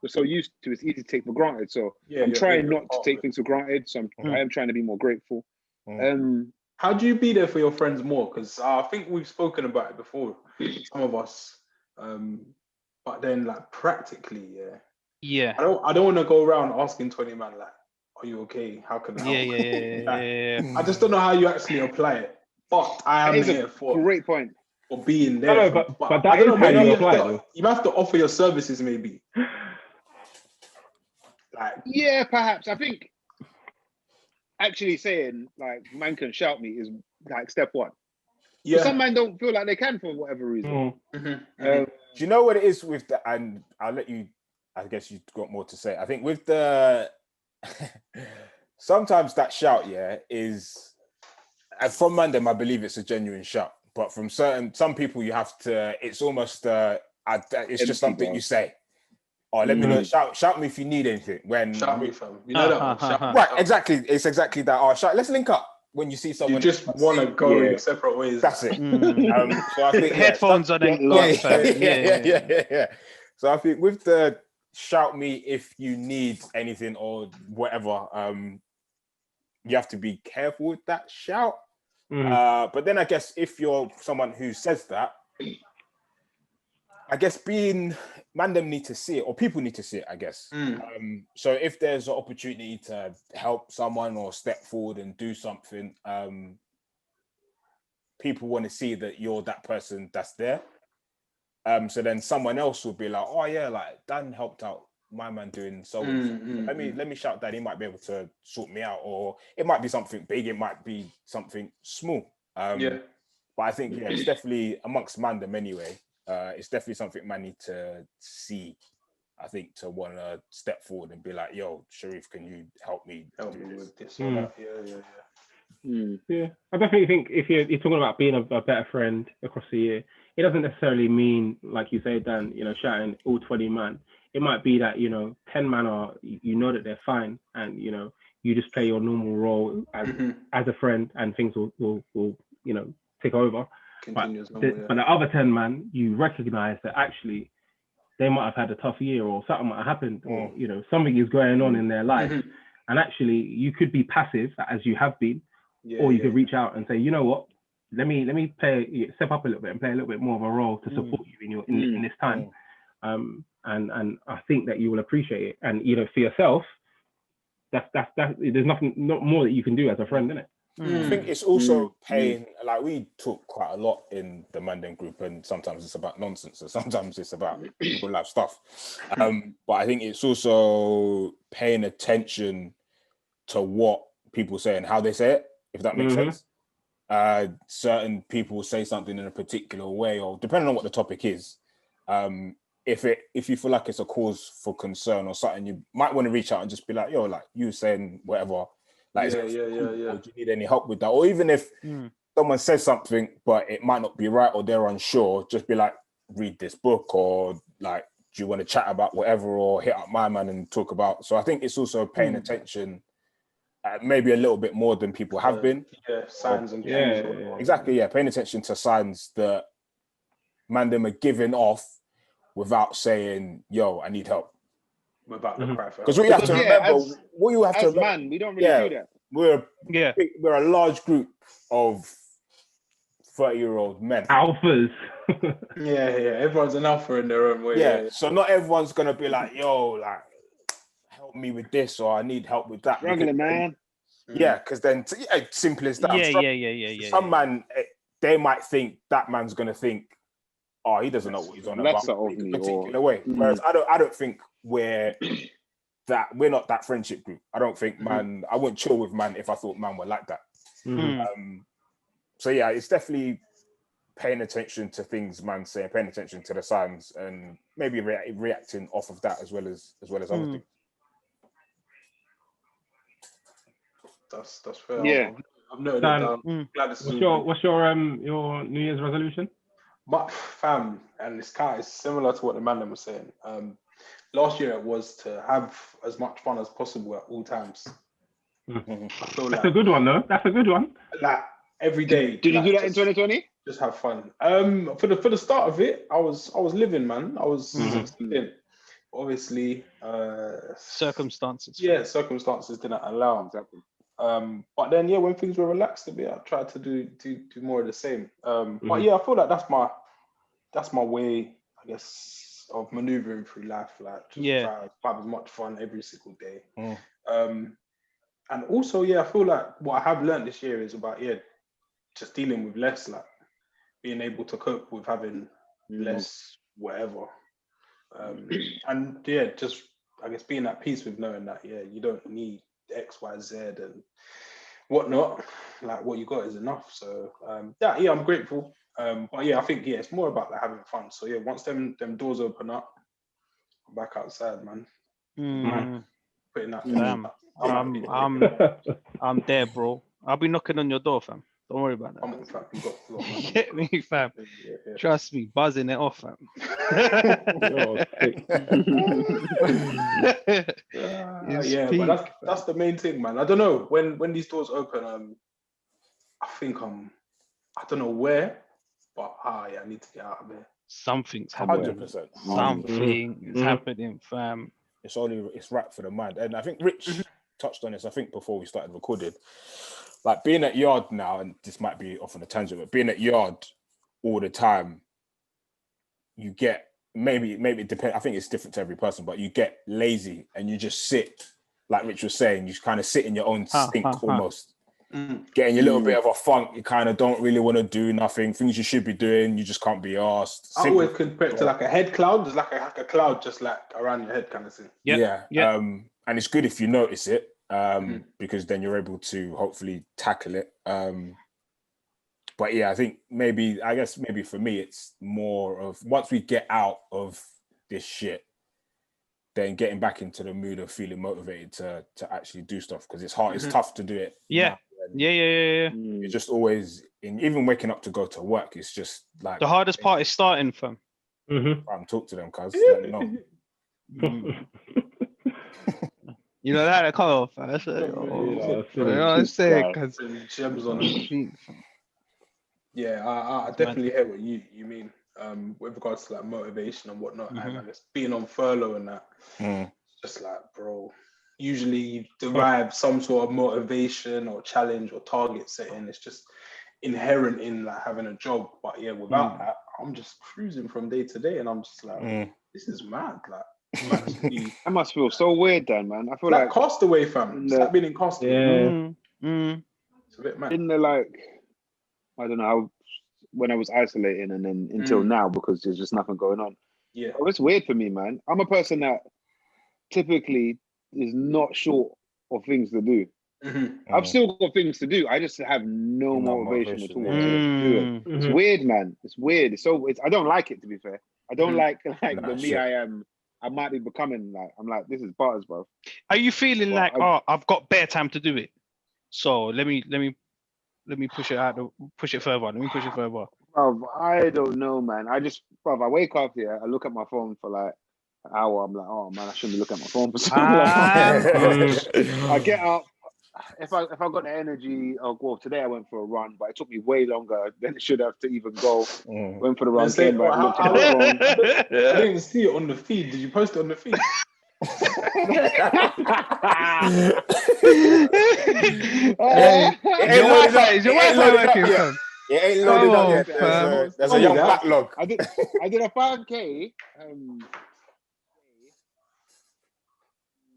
so used to, it's easy to take for granted. So I'm trying not to take things for granted. So I am trying to be more grateful. How do you be there for your friends more? Because I think we've spoken about it before, some of us. But then, like, practically, I don't want to go around asking 20 man like, "Are you okay? How can I help?" I just don't know how you actually apply it. But I am here for great point for being there. But that is how you apply it. You have to offer your services, maybe. Like, perhaps. I think actually saying like man can shout me is like step one. Some men don't feel like they can for whatever reason. Do you know what it is with the? And I'll let you. I guess you've got more to say. I think with the sometimes that shout is from Mandem. I believe it's a genuine shout, but from some people you have to. It's almost it's just something you say. Or let me know. Shout me if you need anything. Shout me, fam. You know that one. Right, exactly. It's exactly that. Oh, shout. Let's link up when you see someone. You just want to go your separate ways. That's it. So I think headphones on and yeah. So I think with the shout me if you need anything or whatever, you have to be careful with that shout. But then I guess if you're someone who says that, I guess Mandem need to see it, or people need to see it, I guess. So if there's an opportunity to help someone or step forward and do something, people want to see that you're that person that's there. So then someone else will be like, oh yeah, like Dan helped out my man doing so let me shout that he might be able to sort me out, or it might be something big, it might be something small. But I think it's definitely amongst Mandem anyway. It's definitely something man need to see. I think to want to step forward and be like, yo, Sharif, can you help me with this or that? Yeah, I definitely think if you're talking about being a better friend across the year, it doesn't necessarily mean, like you say, Dan, shouting all 20 man. It might be that 10 man are, that they're fine, and you just play your normal role as a friend, and things will take over. But the other 10 man, you recognize that actually they might have had a tough year, or something might have happened, or something is going on in their life, and actually you could be passive as you have been. Or you could reach out and say, you know what, let me step up a little bit and play a little bit more of a role to support you in this time. And I think that you will appreciate it. And for yourself, that's there's not more that you can do as a friend, isn't it? I think it's also paying, like we talk quite a lot in the Mandem group, and sometimes it's about nonsense, and sometimes it's about real life stuff. But I think it's also paying attention to what people say and how they say it, if that makes sense. Certain people say something in a particular way, or depending on what the topic is. If you feel like it's a cause for concern or something, you might want to reach out and just be like, yo, like you saying whatever, like, or do you need any help with that? Or even if someone says something but it might not be right, or they're unsure, just be like, read this book, or like, do you want to chat about whatever, or hit up my man and talk about. So I think it's also paying attention, maybe a little bit more than people have been. Signs and cues. Exactly, paying attention to signs that Mandem are giving off without saying, yo, I need help. Without the cry for help. Because what you have to remember, man, we don't really do that. We're a large group of 30-year-old men. Alphas. Everyone's an alpha in their own way. So not everyone's gonna be like, yo, like, help me with this, or I need help with that. Struggling, man. Because then, simple as that. Some man, they might think that man's gonna think, oh, he doesn't know what he's on about in a particular way. Whereas I don't think we're not that friendship group. I don't think man, I wouldn't chill with man if I thought man were like that. So it's definitely paying attention to things man saying, paying attention to the signs, and maybe reacting off of that as well as other things. That's fair. Yeah. I've noted it down. What's your New Year's resolution? My fam, and this kind is similar to what the man was saying. Last year it was to have as much fun as possible at all times. That's a good one, though. That's a good one. Like every day. Did you do that in 2020? Just have fun. For the start of it, I was living, man. I was living. Obviously, circumstances. Circumstances didn't allow. Exactly. But then when things were relaxed a bit, I tried to do more of the same. But I feel like that's my way, I guess, of maneuvering through life. Like try to have as much fun every single day. And also I feel like what I have learned this year is about just dealing with less, like being able to cope with having less whatever. And just I guess being at peace with knowing that you don't need X, Y, Z and whatnot. Like what you got is enough. So I'm grateful. But I think it's more about like having fun. So once them doors open up, I'm back outside, man. Putting that. I'm there, bro. I'll be knocking on your door, fam. Don't worry about that. Get me, fam. Trust me, buzzing it off, fam. But that's the main thing, man. I don't know when these doors open. I think I don't know where, but I need to get out of there. Something's happening. 100%. Something is happening, fam. It's right for the mind, and I think Rich touched on this. I think before we started recording. Like being at yard now, and this might be off on a tangent, but being at yard all the time, you get maybe it depends. I think it's different to every person, but you get lazy and you just sit, like Rich was saying, you kind of sit in your own stink almost. Getting a little bit of a funk, you kind of don't really want to do nothing. Things you should be doing, you just can't be asked. I always compare it to like a head cloud. There's like a cloud just like around your head kind of thing. Yeah. And it's good if you notice it, because then you're able to hopefully tackle it. But yeah, I guess maybe for me, it's more of once we get out of this shit, then getting back into the mood of feeling motivated to actually do stuff, because it's hard. It's tough to do it. Yeah. Yeah. You're just always even waking up to go to work. It's just like the hardest part is starting from. Talk to them, cuz. Let me know. You know that come off. That's it. You know what I'm saying? Because gems on it. Yeah, I definitely hear what you mean. With regards to like motivation and whatnot, and I guess being on furlough and that. It's just like, bro. Usually you derive some sort of motivation or challenge or target setting. It's just inherent in like having a job. But yeah, without that, I'm just cruising from day to day, and I'm just like, this is mad. Like, I must feel so weird, then, man. I feel like Castaway, fam. It's like being in Castaway. It's a bit mad. In the like, I don't know how when I was isolating, and then until now, because there's just nothing going on. Yeah, it's weird for me, man. I'm a person that typically is not short of things to do. I've still got things to do. I just have no motivation at all to do it. It's weird, man. It's weird. I don't like it, to be fair. I don't like the me I am. I might be becoming like, I'm like, this is butters, bro. Are you feeling I've got bare time to do it, so let me push it out, push it further. Let me push it further. Bro, I don't know, man. I wake up here, I look at my phone for like an hour. I'm like, oh man, I shouldn't be looking at my phone for so long. I get up. If I got the energy, today I went for a run, but it took me way longer than it should have to even go. Went for the run, came back, looked at my phone. I didn't see it on the feed. Did you post it on the feed? Is your Wi-Fi working, fam? It ain't loaded up yet. There's a young backlog. I did a 5K.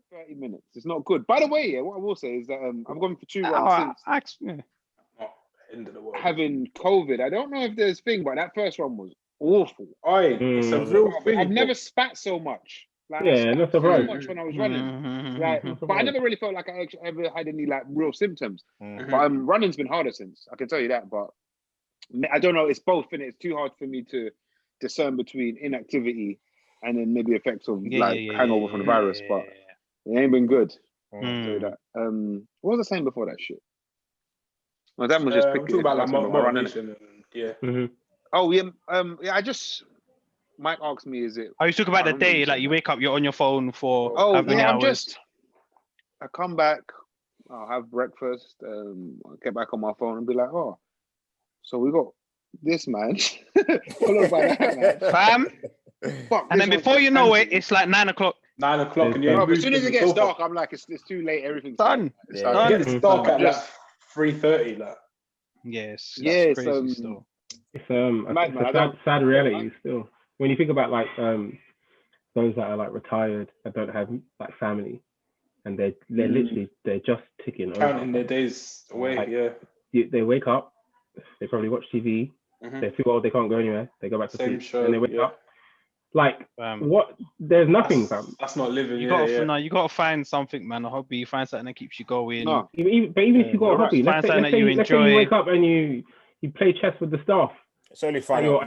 30 minutes. It's not good. By the way, what I will say is that I've gone for 2 runs since end of the world. Having COVID. I don't know if there's thing, but that first one was awful. It's a real thing. I've never spat so much. Like, not surprised. So much when I was running. But I never really felt like I ever had any like real symptoms. But running's been harder since. I can tell you that. But I don't know. It's both, and it's too hard for me to discern between inactivity and then maybe effects of hangover from the virus. But it ain't been good. I'll tell you that. What was I saying before that shit? Well, that was just picking about like motivation. Oh yeah. I just. Mike asked me, "Is it?" Oh, you talk about the day, like you wake up, you're on your phone for. I come back, I'll have breakfast, I'll get back on my phone and be like, "Oh, so we got this man." Fam. And then before you know it, it's like 9 o'clock. 9 o'clock, and as soon as it gets dark, I'm like, it's too late. Everything's done. It gets dark at just 3:30, like. Yes. It's a sad reality still. When you think about like those that are like retired and don't have like family, and they're just ticking counting their days away. Like, they wake up, they probably watch TV. They're too old, they can't go anywhere. They go back to sleep, and they wake up. Like what? There's nothing, fam. That's not living. You gotta find something, man. A hobby. Find something that keeps you going. No. Even if you got a hobby, let's say you wake up and you play chess with the staff. It's only at your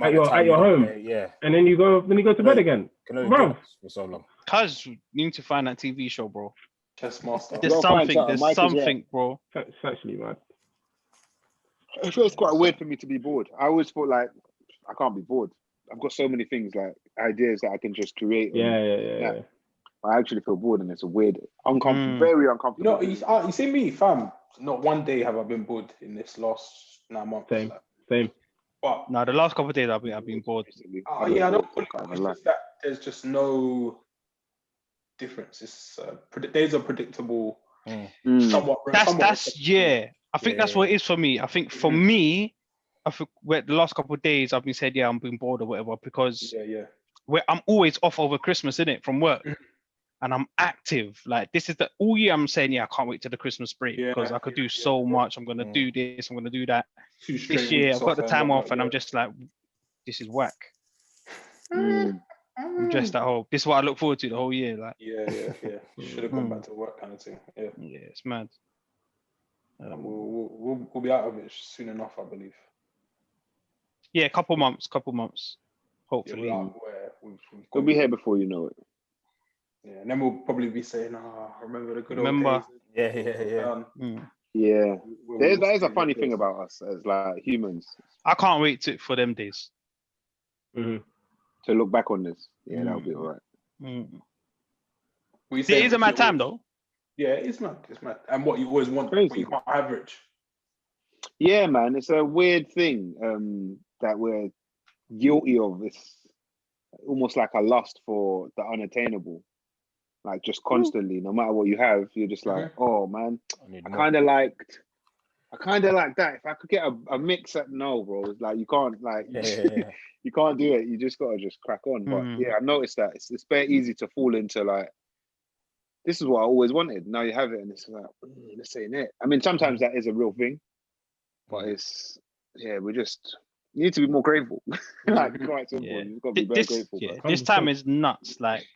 home, and then you go to bed again. Bro, for so long. Cause you need to find that TV show, bro. Chess Master. There's something, bro. It's actually mad. It feels quite weird for me to be bored. I always thought like I can't be bored. I've got so many things like ideas that I can just create. Yeah. I actually feel bored, and it's a weird, very uncomfortable. You see me, fam. Not one day have I been bored in this last 9 months. Same. But no, the last couple of days I've been bored. I don't. It's just that there's just no difference. It's days are predictable. Somewhat. I think that's what it is for me. I think for me, the last couple of days I've been said, I'm being bored or whatever, because where I'm always off over Christmas, innit, from work. And I'm active. Like this is the all year I'm saying, I can't wait to the Christmas break because I could do so much. I'm gonna do this, I'm gonna do that. This year I've got the time off and I'm just like, this is whack. I'm just at home. This is what I look forward to the whole year. Like you should have gone back to work kind of thing. Yeah, it's mad. We'll be out of it soon enough, I believe. Yeah, couple months. Hopefully, we'll be here before you know it. Yeah, and then we'll probably be saying, remember the good old days. Yeah. That is a funny thing about us as like humans. I can't wait for them days. To look back on this. Yeah, that'll be all right. It is a mad time though. Yeah, it's mad. And what you always want, what you can't average. Yeah, man. It's a weird thing that we're guilty of. It's almost like a lust for the unattainable. Like just constantly, no matter what you have, you're just like, oh man, I kind of like that. If I could get a mix at bro, it's like you can't you can't do it. You just gotta just crack on. But yeah, I noticed that it's very easy to fall into like, this is what I always wanted. Now you have it, and it's like, this ain't it. I mean, sometimes that is a real thing, but it's we just you need to be more grateful. Like quite simple. You've got to be very grateful. Yeah. This time is nuts. Like.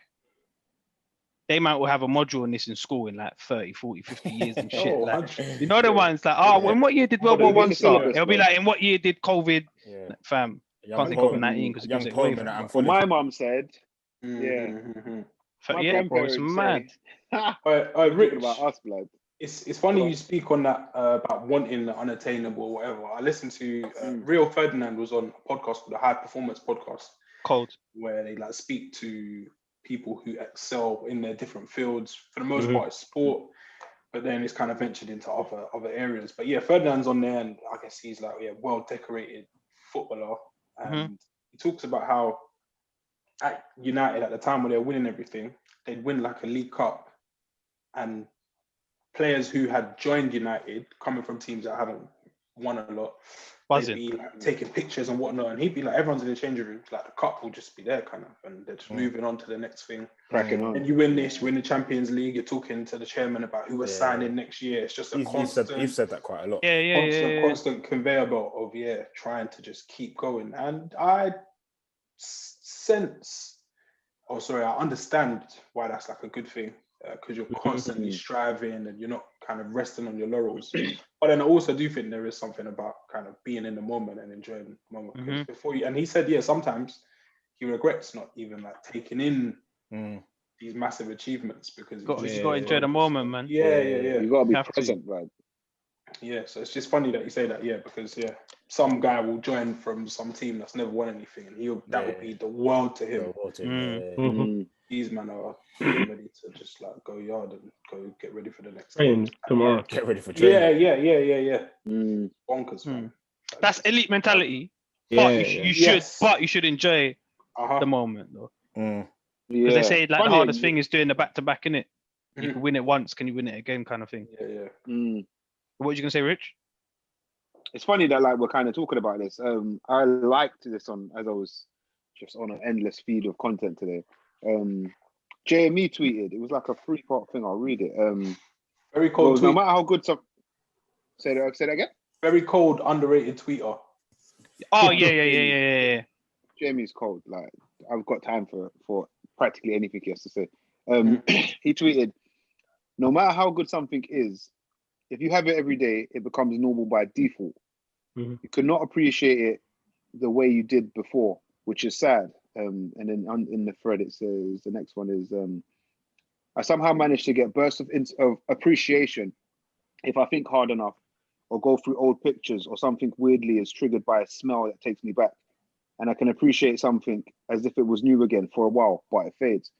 They might well have a module on this in school in like 30, 40, 50 years and shit. Like, you know the ones like, in what year did World War I start? It'll be like, in what year did COVID, fam? Can't say COVID-19 because it gives it away. My mum said, bro, it's mad. Rick, about us, blood. It's funny you speak on that about wanting the unattainable or whatever. I listened to Rio Ferdinand was on a podcast called the High Performance Podcast. Where they like speak to people who excel in their different fields. For the most part, it's sport, but then it's kind of ventured into other areas. But yeah, Ferdinand's on there, and I guess he's like well decorated footballer. And he talks about how at United at the time when they were winning everything, they'd win like a League Cup, and players who had joined United coming from teams that haven't won a lot, they'd be like taking pictures and whatnot, and he'd be like, everyone's in the changing room, like the cup will just be there kind of, and they're just moving on to the next thing. Cracking on. And you win this, you win the Champions League, you're talking to the chairman about who we're signing next year. It's just a constant. You've said that quite a lot. Constant conveyor belt of trying to just keep going. And I understand why that's like a good thing. Because you're constantly striving and you're not kind of resting on your laurels. But then I also do think there is something about kind of being in the moment and enjoying the moment. Because before you, and he said, sometimes he regrets not even like taking in these massive achievements because you got to enjoy the moment, man. Yeah. You got to be present, right? Yeah, so it's just funny that you say that, because some guy will join from some team that's never won anything, and that would be the world to him. These men are ready to just like go yard and go get ready for the next game tomorrow. Get ready for training. Yeah. Bonkers, man. That's elite mentality. But you should enjoy the moment, though. Because they say like the hardest thing is doing the back-to-back, innit? You can win it once, can you win it again, kind of thing. What are you gonna say, Rich? It's funny that like we're kind of talking about this. I liked this as I was just on an endless feed of content today. JME tweeted, it was like a 3-part thing. I'll read it. Very cold. No matter how good some. Say that again. Very cold, underrated tweeter. Oh yeah. JME's cold. Like I've got time for practically anything he has to say. He tweeted, no matter how good something is, if you have it every day, it becomes normal by default. You could not appreciate it the way you did before, which is sad. And then in the thread, it says, the next one is, I somehow managed to get bursts of appreciation if I think hard enough or go through old pictures or something weirdly is triggered by a smell that takes me back. And I can appreciate something as if it was new again for a while, but it fades.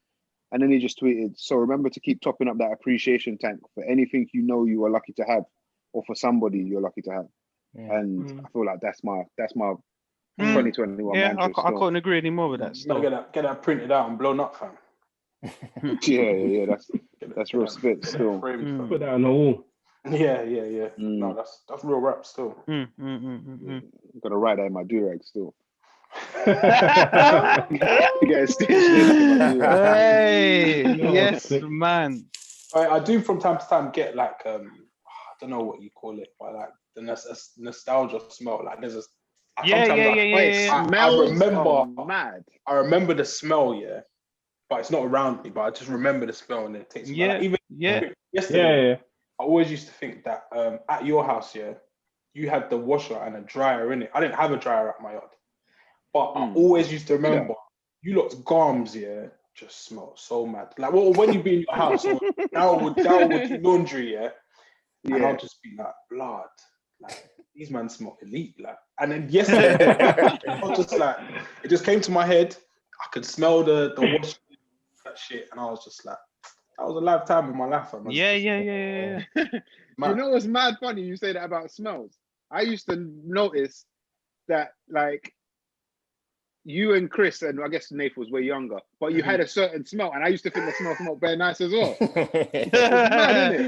And then he just tweeted, so remember to keep topping up that appreciation tank for anything you know you are lucky to have or for somebody you're lucky to have. And I feel like that's my 2021 mantra. I couldn't agree anymore with that. Get that printed out and blown up, fam. yeah, that's real spit still. Put that on the wall. Yeah. No, that's real rap still. Gotta write that in my durag still. Hey, yes, man. I do from time to time get like I don't know what you call it, but like the nostalgia smell. Like there's a yeah. I remember the smell, yeah, but it's not around me. But I just remember the smell, and it takes me. Like, even yesterday, I always used to think that at your house, yeah, you had the washer and a dryer in it. I didn't have a dryer at my yard, but I always used to remember you lot's garms, yeah, just smell so mad. Like, well, when you be in your house, now would do laundry, yeah, and I'll just be like, blood, like these men smell elite, like. And then yesterday, I was just like, it just came to my head. I could smell the wash, that shit, and I was just like, that was a lifetime in my life. Yeah. You know what's mad funny? You say that about smells. I used to notice that, like, you and Chris, and I guess Nathan was way younger, but you had a certain smell, and I used to think the smell smelled very nice as well. It's mad, isn't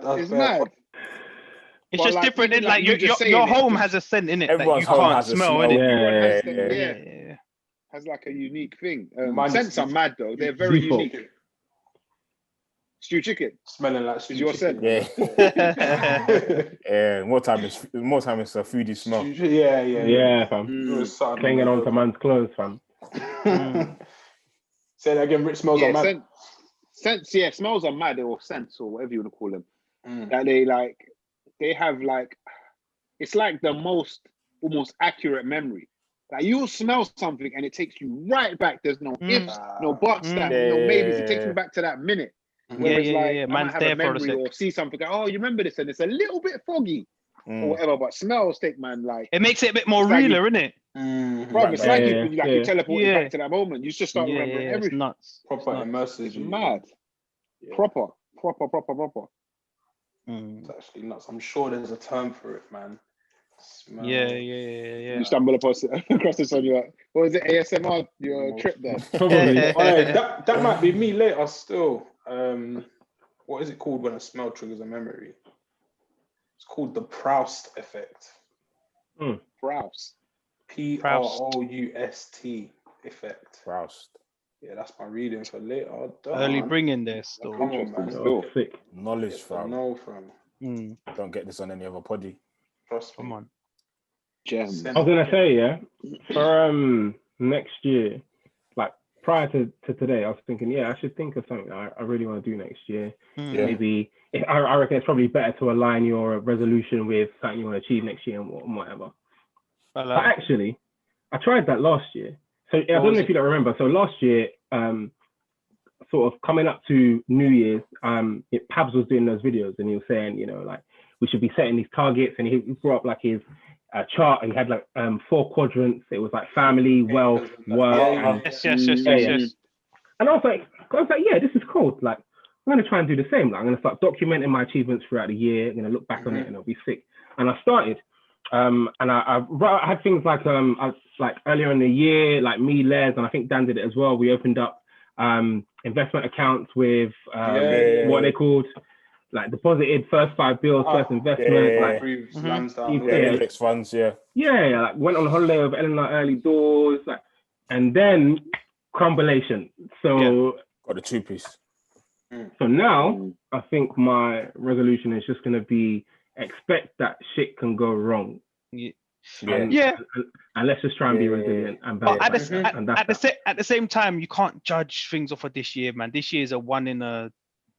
it? It's mad. It's just like, different. In like your home has a scent in it that you can't smell. Yeah. Has like a unique thing. Scents are mad though. They're very unique. Stew chicken, smelling like stew chicken. Scent. Yeah. More time it's a foodie smell. Yeah, fam. Clinging on to man's clothes, fam. Say that again. Rich smells are mad. Scents, smells are mad, or scents, or whatever you want to call them. That they have like, it's like the most almost accurate memory. Like you'll smell something and it takes you right back. There's no ifs, no buts, no maybes. It takes me back to that minute. Whereas I might have a memory or see something, oh, you remember this, and it's a little bit foggy or whatever, but smells take, man, like it makes it a bit more realer, isn't it? Bro, it's like you teleport back to that moment. You just start remembering everything. It's nuts. Proper immersive. It's mad. Proper. It's actually nuts. I'm sure there's a term for it, man. Smell. Yeah. You stumble across this on your, what was it, ASMR, your trip there? Probably. That might be me later still. What is it called when a smell triggers a memory? It's called the Proust effect. Proust. Proust effect. Proust. Yeah, that's my reading for later. Early bringing this still. Come on, man. Sick. Knowledge, fam. Fam. Don't get this on any other poddy. Trust me. Come on. Gem. I was gonna say, for next year, like prior to today, I was thinking, I should think of something I really want to do next year. Maybe I reckon it's probably better to align your resolution with something you want to achieve next year and whatever. But actually, I tried that last year. So I don't know if you don't remember. So last year, sort of coming up to New Year's, Pabs was doing those videos and he was saying, like we should be setting these targets, and he brought up like his chart, and he had like 4 quadrants. It was like family, wealth, work. Yes. And I was like, yeah, this is cool. Like I'm gonna try and do the same. Like I'm gonna start documenting my achievements throughout the year. I'm gonna look back on it and it'll be sick. And I started. And I had things like earlier in the year, like me, Les, and I think Dan did it as well. We opened up investment accounts with what they called like deposited first 5 bills, first investment, index funds, like went on holiday with Eleanor early doors, like, and then crumbulation. So got the 2-piece. So now I think my resolution is just gonna be expect that shit can go wrong. And let's just try and be resilient and but at the same time, you can't judge things off of this year, man. This year is a 1 in a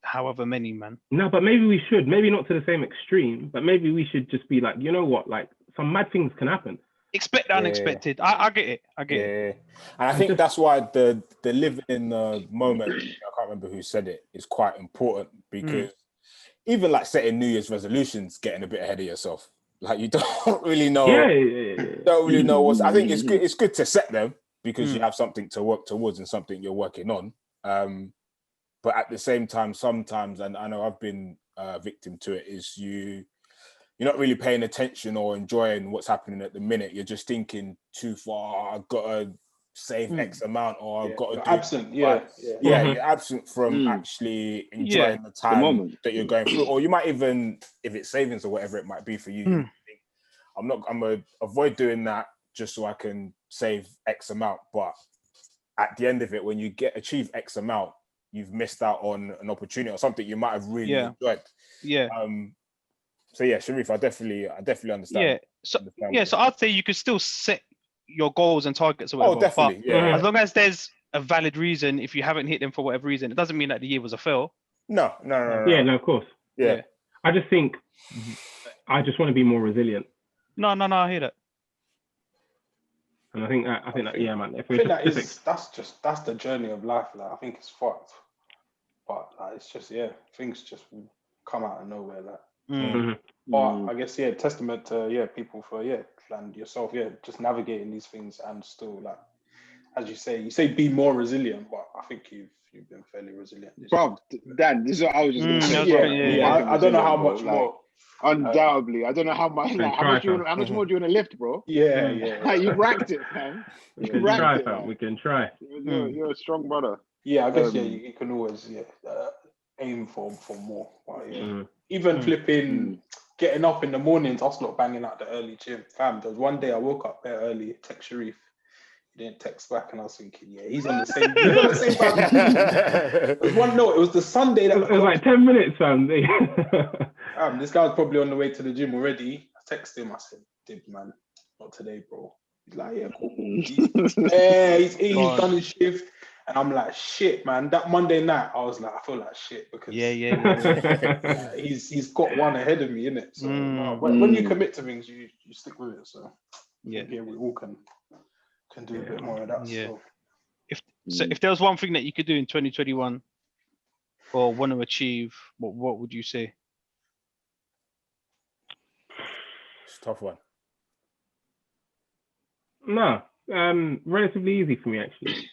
however many, man. No, but maybe we should. Maybe not to the same extreme, but maybe we should just be like, you know what? Like some mad things can happen. Expect the unexpected. I get it. And I think that's why the living in the moment, I can't remember who said it, is quite important, because even like setting New Year's resolutions, getting a bit ahead of yourself. Like you don't really know. Don't really know what's. I think it's good to set them because you have something to work towards and something you're working on. But at the same time, sometimes, and I know I've been victim to it, is you're not really paying attention or enjoying what's happening at the minute. You're just thinking too far. I've got to save X amount, or I've got to do absent. You're absent from actually enjoying the time that you're going through, or you might even, if it's savings or whatever it might be for you, think, I'm gonna avoid doing that just so I can save X amount. But at the end of it, when you achieve X amount, you've missed out on an opportunity or something you might have really enjoyed. Yeah. So yeah, Sharif, I definitely understand. So I'd say you could still set your goals and targets or whatever. Oh, definitely. But as long as there's a valid reason, if you haven't hit them for whatever reason, it doesn't mean that the year was a fail. No. Yeah, no, of course. Yeah. I just think I just want to be more resilient. No, I hear that. And I think that yeah, man. That's the journey of life. Like I think it's fucked, but like, it's just things just come out of nowhere. Like, but I guess testament to people for and yourself just navigating these things and still like, as you say be more resilient. But I think you've been fairly resilient. Bro, Dan, this is what I was just going to say. I don't know how much more. Undoubtedly, I don't know how much. Like, how much more do you want to lift, bro? Yeah. You racked it, man. We can try. You're a strong brother. Yeah, I guess you can always aim for more. Even flipping, getting up in the mornings, us not banging out the early gym. Fam, there was one day I woke up there early, text Sharif. He didn't text back, and I was thinking, he's on the same. He's on the same vibe. It was the Sunday that it was like 10 minutes, fam. This guy was probably on the way to the gym already. I texted him. I said, "Dib, man, not today, bro." He's like, "Yeah, cool." He's done his shift, and I'm like, "Shit, man." That Monday night, I was like, I feel like shit because he's got one ahead of me, innit? So when you commit to things, you stick with it. So we all can do a bit more of that. Yeah. So. If there was one thing that you could do in 2021 or want to achieve, what would you say? It's a tough one. No, relatively easy for me actually.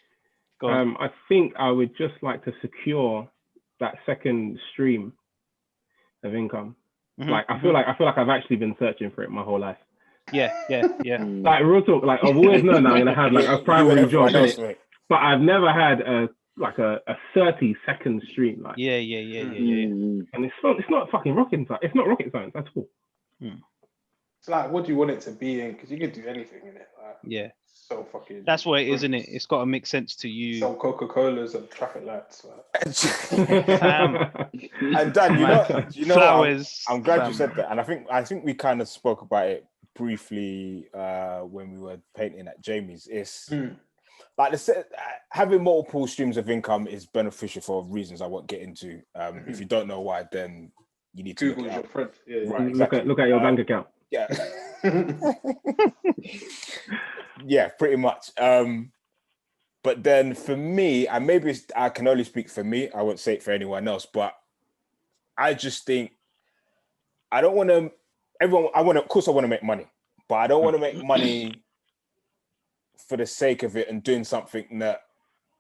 I think I would just like to secure that second stream of income. Like I feel like I've actually been searching for it my whole life. Yeah. Like real talk, like I've always known that I'm gonna have like a primary job, but I've never had a 30-second stream. Like and it's not fucking rocket science. It's not rocket science at all. It's like, what do you want it to be in? Because you could do anything in it. Like, so fucking. That's what it is, isn't it? It's got to make sense to you. Some Coca-Colas and traffic lights. And Dan, you know, flowers. I'm glad you said that, and I think we kind of spoke about it briefly when we were painting at Jamie's. It's like having multiple streams of income is beneficial for reasons I won't get into. If you don't know why, then you need to Google your friend. Right, exactly. Look at your bank account. Yeah. Yeah, pretty much. But then for me, and maybe I can only speak for me, I won't say it for anyone else, but I just think I don't want to, of course I want to make money, but I don't want to make money for the sake of it and doing something that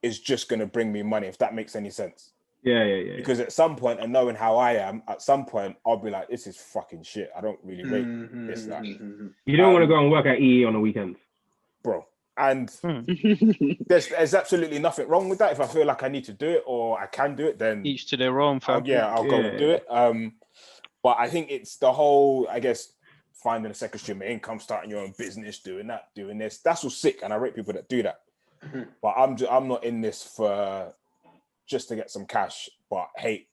is just going to bring me money, if that makes any sense. Yeah. Because at some point, and knowing how I am, at some point, I'll be like, this is fucking shit. I don't really rate this. Like, you don't want to go and work at EE on the weekends. Bro. And there's absolutely nothing wrong with that. If I feel like I need to do it or I can do it, then... Each to their own. I'll go and do it. But I think it's the whole, I guess, finding a second stream of income, starting your own business, doing that, doing this. That's all sick. And I rate people that do that. But I'm not in this for... just to get some cash, but hate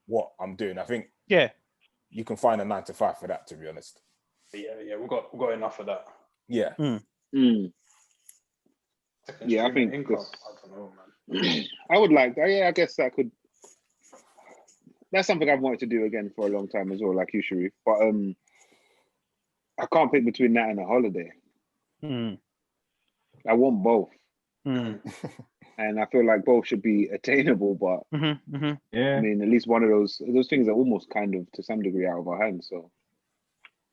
what I'm doing. I think you can find a 9 to 5 for that, to be honest. Yeah, we've got enough of that. Yeah. Yeah, I think income. I don't know, man. I would like that. Yeah, I guess that could. That's something I've wanted to do again for a long time as well, like you, Sharif. But I can't pick between that and a holiday. I want both. And I feel like both should be attainable, but I mean, at least one of those things are almost kind of to some degree out of our hands. So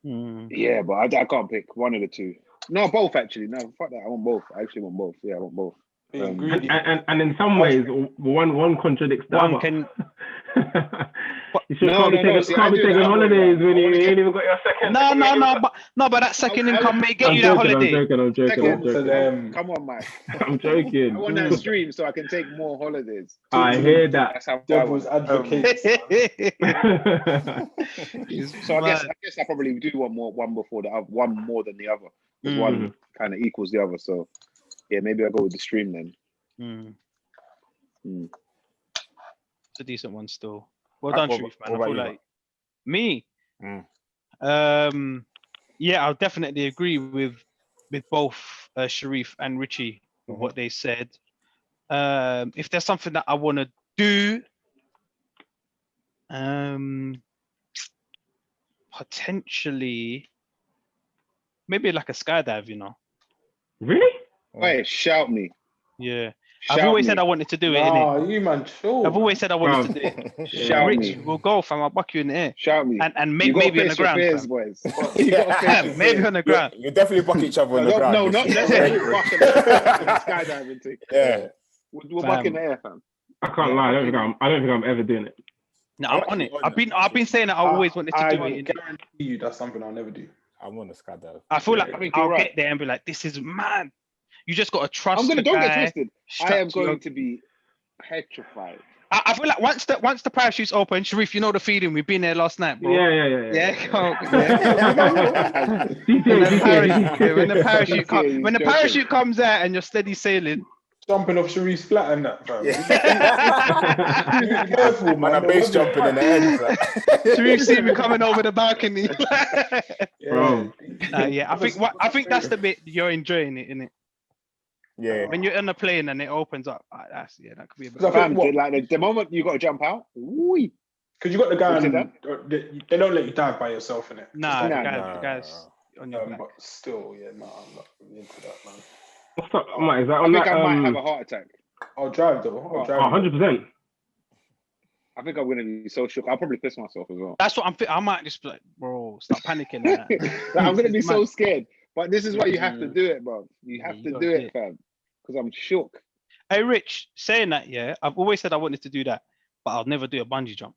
yeah, but I can't pick one of the two. No, both actually. No, fuck that. I want both. I actually want both. Yeah, I want both. And in some ways, one contradicts the other. You should can't be taking holidays when you ain't even got your second. No, but that second income may get you that holiday. I'm joking. Come on, Mike. I'm joking. I want that stream so I can take more holidays. I hear that. That's how Devil's advocate. So I guess I probably do want one before the other, one more than the other, because one kind of equals the other. So yeah, maybe I'll go with the stream then. It's a decent one still. Well done, Sharif, man. I feel like me. Yeah, I'll definitely agree with both Sharif and Richie with what they said. If there's something that I want to do, potentially maybe like a skydive, you know. Really? Wait, shout me. Yeah. I've always said I wanted to do it, innit? You man, sure. I've always said I wanted to do it. Shout Rich, me. we'll go, fam. I'll buck you in the air. Shout me. And maybe on the ground. Fears, boys. You gotta maybe on the ground. You definitely buck each other on the ground. No, not necessarily bucking the skydiving thing. Yeah. We'll buck in the air, fam. I can't lie. I don't think I'm ever doing it. No, I'm on it. I've been saying that I always wanted to do it. I guarantee you that's something I'll never do. I'm on the skydive. I feel like I'll get there and be like, this is mad. You just got to trust. Don't get twisted. I am going to be petrified. I feel like once the parachute's open, Sharif, you know the feeling. We've been there last night, bro. Yeah. When the parachute comes out and you're steady sailing, jumping off Sharif's flat and that, bro. Careful, man. I'm base jumping in the end. Sharif see me coming over the balcony. Bro. I think that's the bit you're enjoying it, innit? Yeah. When you're on the plane and it opens up, that could be a bit. Like the moment you got to jump out, because you got the guy. They don't let you dive by yourself in it. Nah, the guys on your back. But still, I'm not into that, man. What's up, Mike? Is that on I think that? I might have a heart attack. I'll drive though. 100%. I think I'm gonna be so shook. I'll probably piss myself as well. That's what I'm. I might just be like, bro, stop panicking. Like I'm gonna be so scared. But this is why you have to do it, bro. You have to do it, fam. Because I'm shook. Hey, Rich, saying that, yeah, I've always said I wanted to do that, but I'll never do a bungee jump.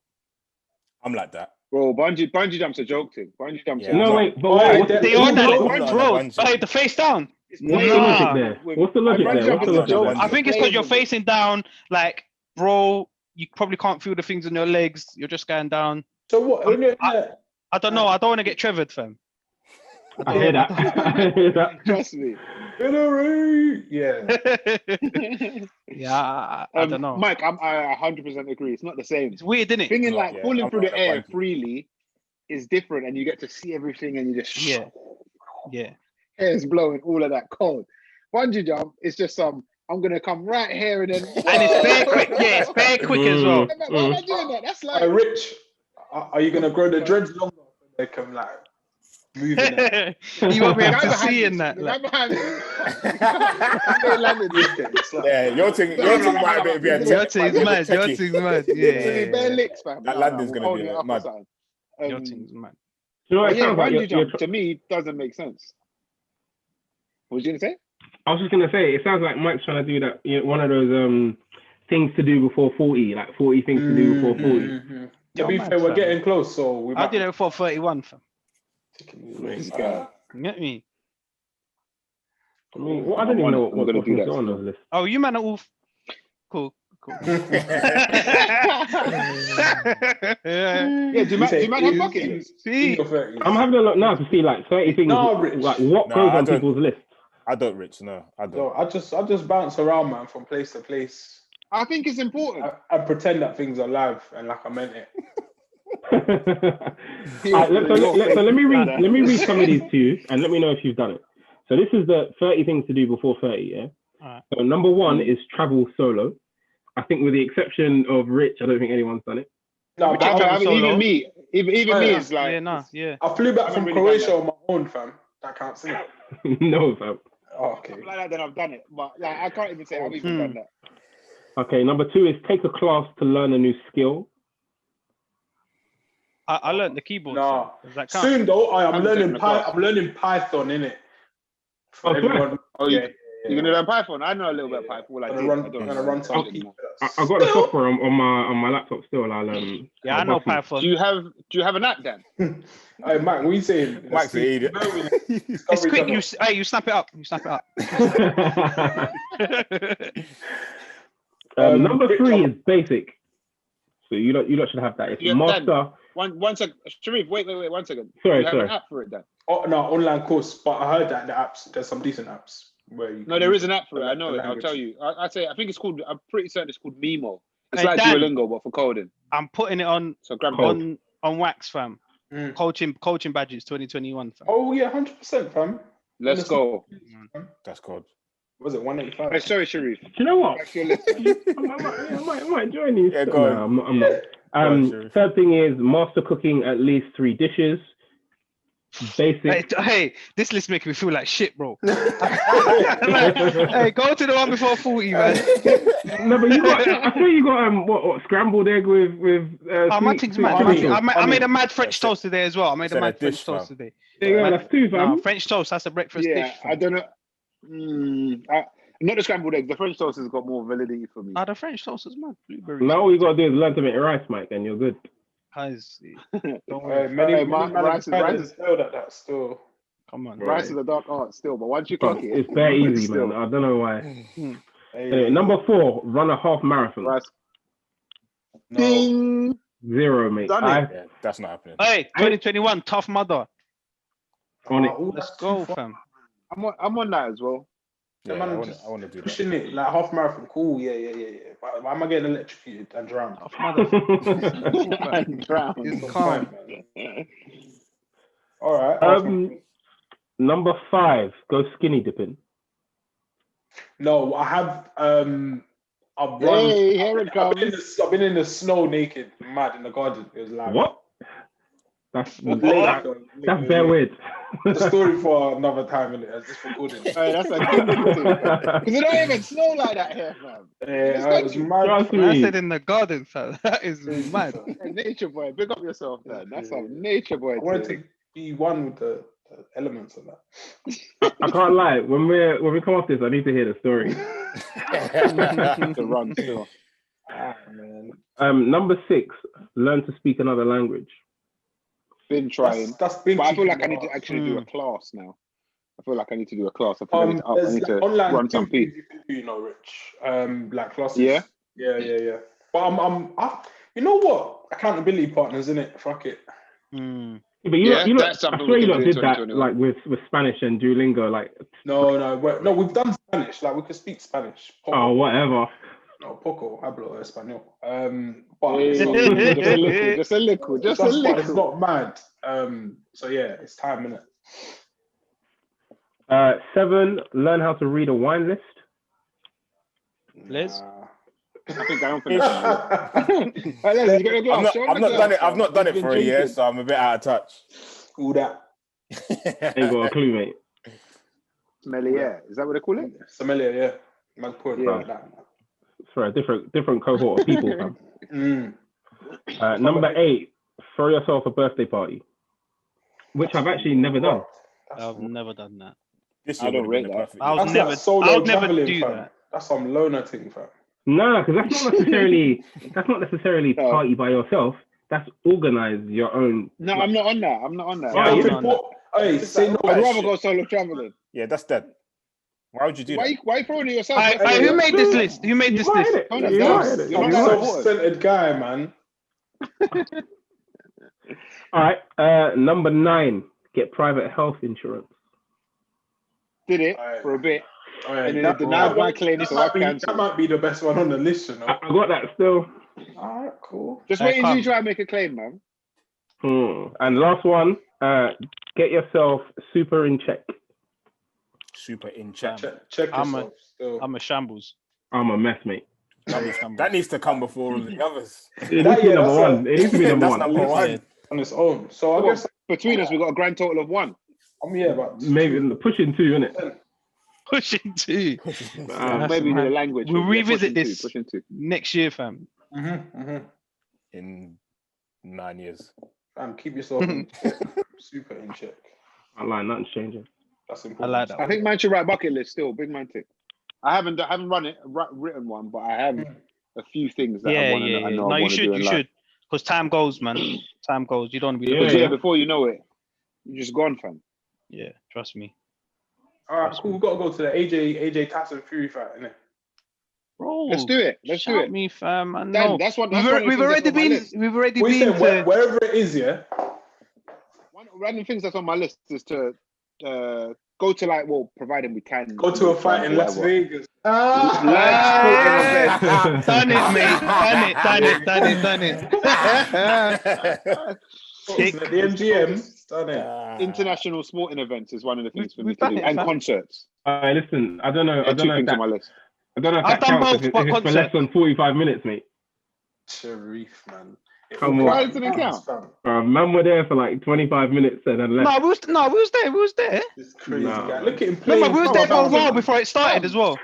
I'm like that. Bro, bungee jump's a joke thing. Bungee jump's a No, wait, but wait. They on that, bro. The face down. What's the logic there? What's the logic there? I think it's because you're facing down, like, bro, you probably can't feel the things on your legs. You're just going down. So what? I don't know. I don't want to get trevored, fam. I hear that. Trust me. Yeah. Yeah, I don't know. Mike, I 100% agree. It's not the same. It's weird, isn't it? Thinking falling through the air freely is different, and you get to see everything, and you just hair's blowing, all of that cold. Bungee jump is just I'm gonna come right here and then. And it's very quick. Yeah, it's very quick as well. Why am I doing that? That's like. Rich, are you gonna grow the dreads longer? They come like. You won't be able to see in that. Yeah, your thing might be a Your thing's mad. Your thing's mad. Yeah. Bare licks, fam. That landing's gonna be mad. Your thing's mad. You know what it sounds like? Bungee jump to me doesn't make sense. What was you gonna say? I was just gonna say it sounds like Mike's trying to do that. You know, one of those things to do before 40, like 40 things to do before 40. To be fair, we're getting close, so I did it before 31, fam. Get me. I mean, I don't even know what going to do that. On those lists. Oh, you man are all cool. Yeah, do you man have buckets? See, I'm having a look now to see like 30 things. Like what goes on people's list. I don't, Rich. No, I don't. No, I just bounce around, man, from place to place. I think it's important. I pretend that things are live and like I meant it. Right, so let me read some of these to you and let me know if you've done it. So this is the 30 things to do before 30, yeah? Right. So number 1 is travel solo. I think with the exception of Rich, I don't think anyone's done it. No, even me is like... I flew back from Croatia on my own, fam. That counts, innit? No, fam. Oh, okay. Like that, then I've done it. But like, I can't even say I've even done that. Okay, number 2 is take a class to learn a new skill. I learned the keyboard. No. So does that count? Soon though, I'm learning Python, innit? Oh, You're gonna learn Python? I know a little bit of Python. I got the software on my laptop still. I know Python. Do you have an app then? Hey, Mike, what are you saying? Mike's an idiot. It's quick. You snap it up. You snap it up. Number 3 is basic. So you lot should have that. It's master. Dan, one second, Sharif. Wait, 1 second. Sorry. You have an app for it then? Oh no, online course. But I heard that the apps. There's some decent apps where you. No, there is an app for it. I know it. I'll tell you. I think it's called. I'm pretty certain it's called Mimo. It's like Dan, Duolingo, but for coding. I'm putting it on. So grab on Wax, fam. Coaching badges 2021. Fam. Oh yeah, 100%, fam. Let's go. That's good. Was it 185? Hey, sorry, Sharif. Do you know what? I might join you. Yeah, go on. I'm not. Third thing is master cooking at least 3 dishes. Basic. Hey, this list making me feel like shit, bro. Hey, go to the one before 40, man. No, but I feel you got what scrambled egg with. My thing's mad. I made a mad French toast today as well. I made a mad French toast today. Yeah, that's 2, fam. French toast. That's a breakfast dish. Yeah, I don't know. Not the scrambled eggs. The French toast has got more validity for me. The French toast is mad. Blueberries. Now all you gotta do is learn to make rice, Mike, and you're good. Guys, many rice is failed at that still. Come on, rice is a dark art still, but once you clock it, it's very easy, man. I don't know why. Anyway, number 4, run a half marathon. Rice. No. 0, mate. That's not happening. Hey, 2021, Tough Mudder. On it. Let's go, fam. I'm on that as well. Yeah, I want to do that. Pushing it like half marathon, cool. Yeah. But why am I getting electrocuted and drowned? It's calm. All right. Number 5, go skinny dipping. No, I have. I've run. Hey, here it comes. I've been in the snow naked, mad in the garden. It was like what? That's very weird. The story for another time, innit? It's just recording. Hey, that's a good thing. Because it don't even snow like that here, man. Yeah, it was mad. I said in the garden, fam. That is mad. Nature boy, big up yourself, man. That's a nature boy. I want to be one with the elements of that. I can't lie. When we come off this, I need to hear the story. To run still. Man. Number 6, learn to speak another language. Been trying, that's been. But I feel like I need to actually do a class now. I feel like I need to do a class. I feel like I need to online run some people. You know, Rich. Like classes. Yeah. But you know what? Accountability partners, innit? Fuck it. Yeah, but you know, I swear you did that like with Spanish and Duolingo. Like no, we've done Spanish. Like we could speak Spanish. Poco. Oh, whatever. No, poco hablo español. But just a little. It's not mad. So yeah, it's time, innit? 7, learn how to read a wine list. Liz? I think I don't think I've not done it for a year, so I'm a bit out of touch. All that. Ain't got a clue, mate. Sommelier, is that what they call it? Sommelier, yeah. It's for a different cohort of people, fam. Number 8, throw yourself a birthday party, which I've actually never done. I've never done that. I don't rate that. I'll never do that. That's some loner thing, fam. No, because that's not necessarily party by yourself. That's organize your own. No, I'm not on that. Hey, say no. I'd rather go solo traveling. Yeah, that's dead. Why would you do that? Why throwing it yourself? Who made this list? Who made this list? You're a self-centered guy, man. All right. Number 9, get private health insurance. Did it for a bit. And then denied my claim, so I cancelled. That might be the best one on the list, you know. I got that still. All right, cool. Just wait until you try and make a claim, man. And last one, get yourself super in check. Super in check. Check yourself. I'm a shambles. I'm a mess, mate. That needs to come before all the others. It needs to be number 1. It needs to be number one. Number 1 on its own. So I guess between us, we got a grand total of 1. But maybe pushing 2, innit? Pushing 2. Maybe the language. We'll revisit this next year, fam. In 9 years. Fam, keep yourself super in check. I like nothing's changing. That's important. I like that. I think man should write bucket list still. Big man tick. I haven't written one, but I have a few things that I want to know. I know No, I you should. You should, because time goes, man. Time goes. You don't want to be looking. Before you know it, you're just gone, fam. Yeah, trust me. All right, cool. We've got to go to the AJ Tyson Fury fight, innit? Bro, let's do it. Let's do it. Me, fam. I know. Dan, that's what. We've already been to wherever it is, yeah. One random things that's on my list is to go to providing we can go to a fight in Las Vegas. Live sporting event. Done it, mate. Done it. The MGM. Done it. International sporting events is one of the things for me to do, and concerts. Listen, I don't know. I don't know if that, on my list. I don't know if that counts if it's for less than 45 minutes, mate. Sharif, man. Come on. Why doesn't it count? Man, we're there for like 25 minutes and then left. We was there. This crazy guy. Look at him playing. No, we was there for a while before it started as well.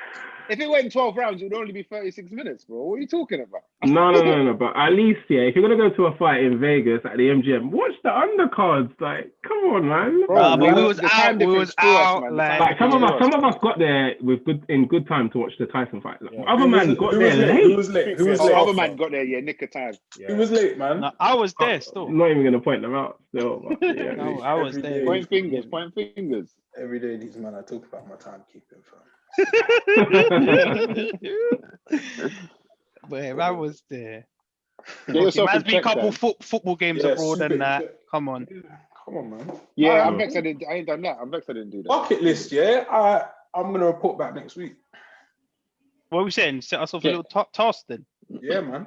If it went 12 rounds, it would only be 36 minutes, bro. What are you talking about? No. But at least, if you're going to go to a fight in Vegas at the MGM, watch the undercards. Like, come on, man. Bro, we was out. Like, some of us got there in good time to watch the Tyson fight. Like, other man got there late. Who was late? Other man got there, nick of time. Yeah. Who was late, man? No, I was there still. I'm not even going to point them out still. But, no, I was there. Point fingers. Every day, these men, I talk about my timekeeping, fam. But I was there. Man's been a couple football games abroad and that. Come on, man. Yeah, I'm vexed I ain't done that. I'm vexed I didn't do that. Bucket list, yeah. I'm gonna report back next week. What are we saying? Set us off a little task then. Yeah, man.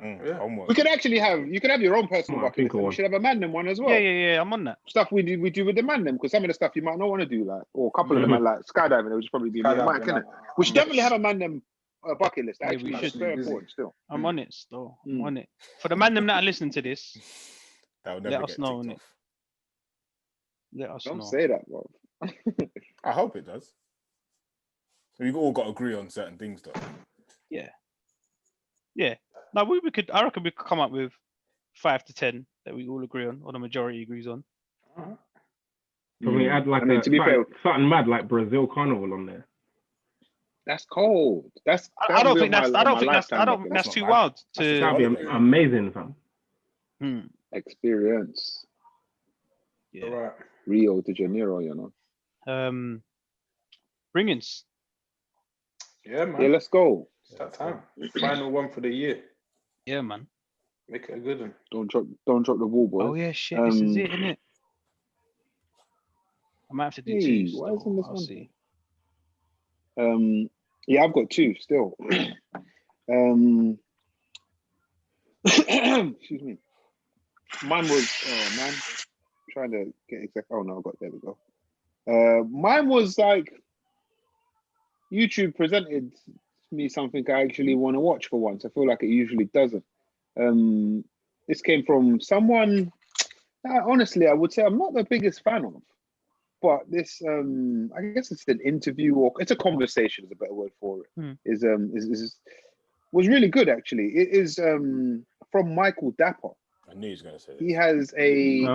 We could actually you could have your own personal bucket list. We should have a Mandem one as well. Yeah. I'm on that. Stuff we do with the Mandem, because some of the stuff you might not want to do, or a couple of them are like skydiving. It would just probably be Mike, innit? We should definitely have a Mandem bucket list. Actually, it's very important still. I'm on it still. I'm on it. For the Mandem that are listening to this, let us know. Let us know. Don't say that, bro. I hope it does. We've all got to agree on certain things, though. Yeah. Now we could. I reckon we could come up with 5 to 10 that we all agree on, or the majority agrees on. Can we add something mad like Brazil Carnival on there? That's cold. I don't think that's too wild. That'd be amazing, fam. Experience. Yeah. Right. Rio de Janeiro, you know. Bring-ins. Yeah, man. Yeah, let's go. It's that time. Final one for the year. Yeah, man. Make it a good one. Don't drop the ball, boys. Oh yeah, shit. This is it, isn't it? I might have to do 2. Why isn't this I'll one? see. Yeah, I've got 2 still. Excuse me. Mine was trying to get exact. Oh no, there we go. Mine was like YouTube presented me something I actually want to watch for once. I feel like it usually doesn't. This came from someone that honestly I would say I'm not the biggest fan of, but this I guess it's an interview or it's a conversation is a better word for it. Was really good actually. It is from Michael Dapper. I knew he was going to say this. He has a.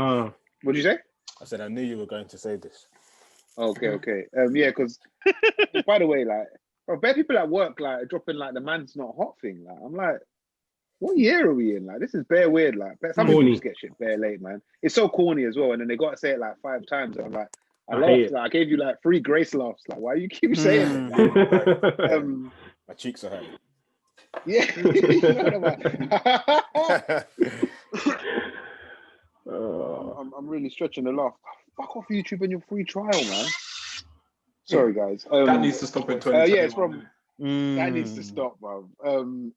What did you say? I said I knew you were going to say this. Okay. Yeah, because by the way, like, bare people at work like dropping like the man's not hot thing. Like, I'm like, what year are we in? Like, this is bare weird. Like, some people just get shit bare late, man. It's so corny as well, and then they got to say it like 5 times. And I'm like, I laughed. Like, I gave you like 3 grace laughs. Like, why you keep saying it? My cheeks are hurting. Yeah. I'm really stretching the laugh. Fuck off YouTube and your free trial, man. Sorry, guys. That needs to stop in 2021. Yeah, it's from. That needs to stop, bro.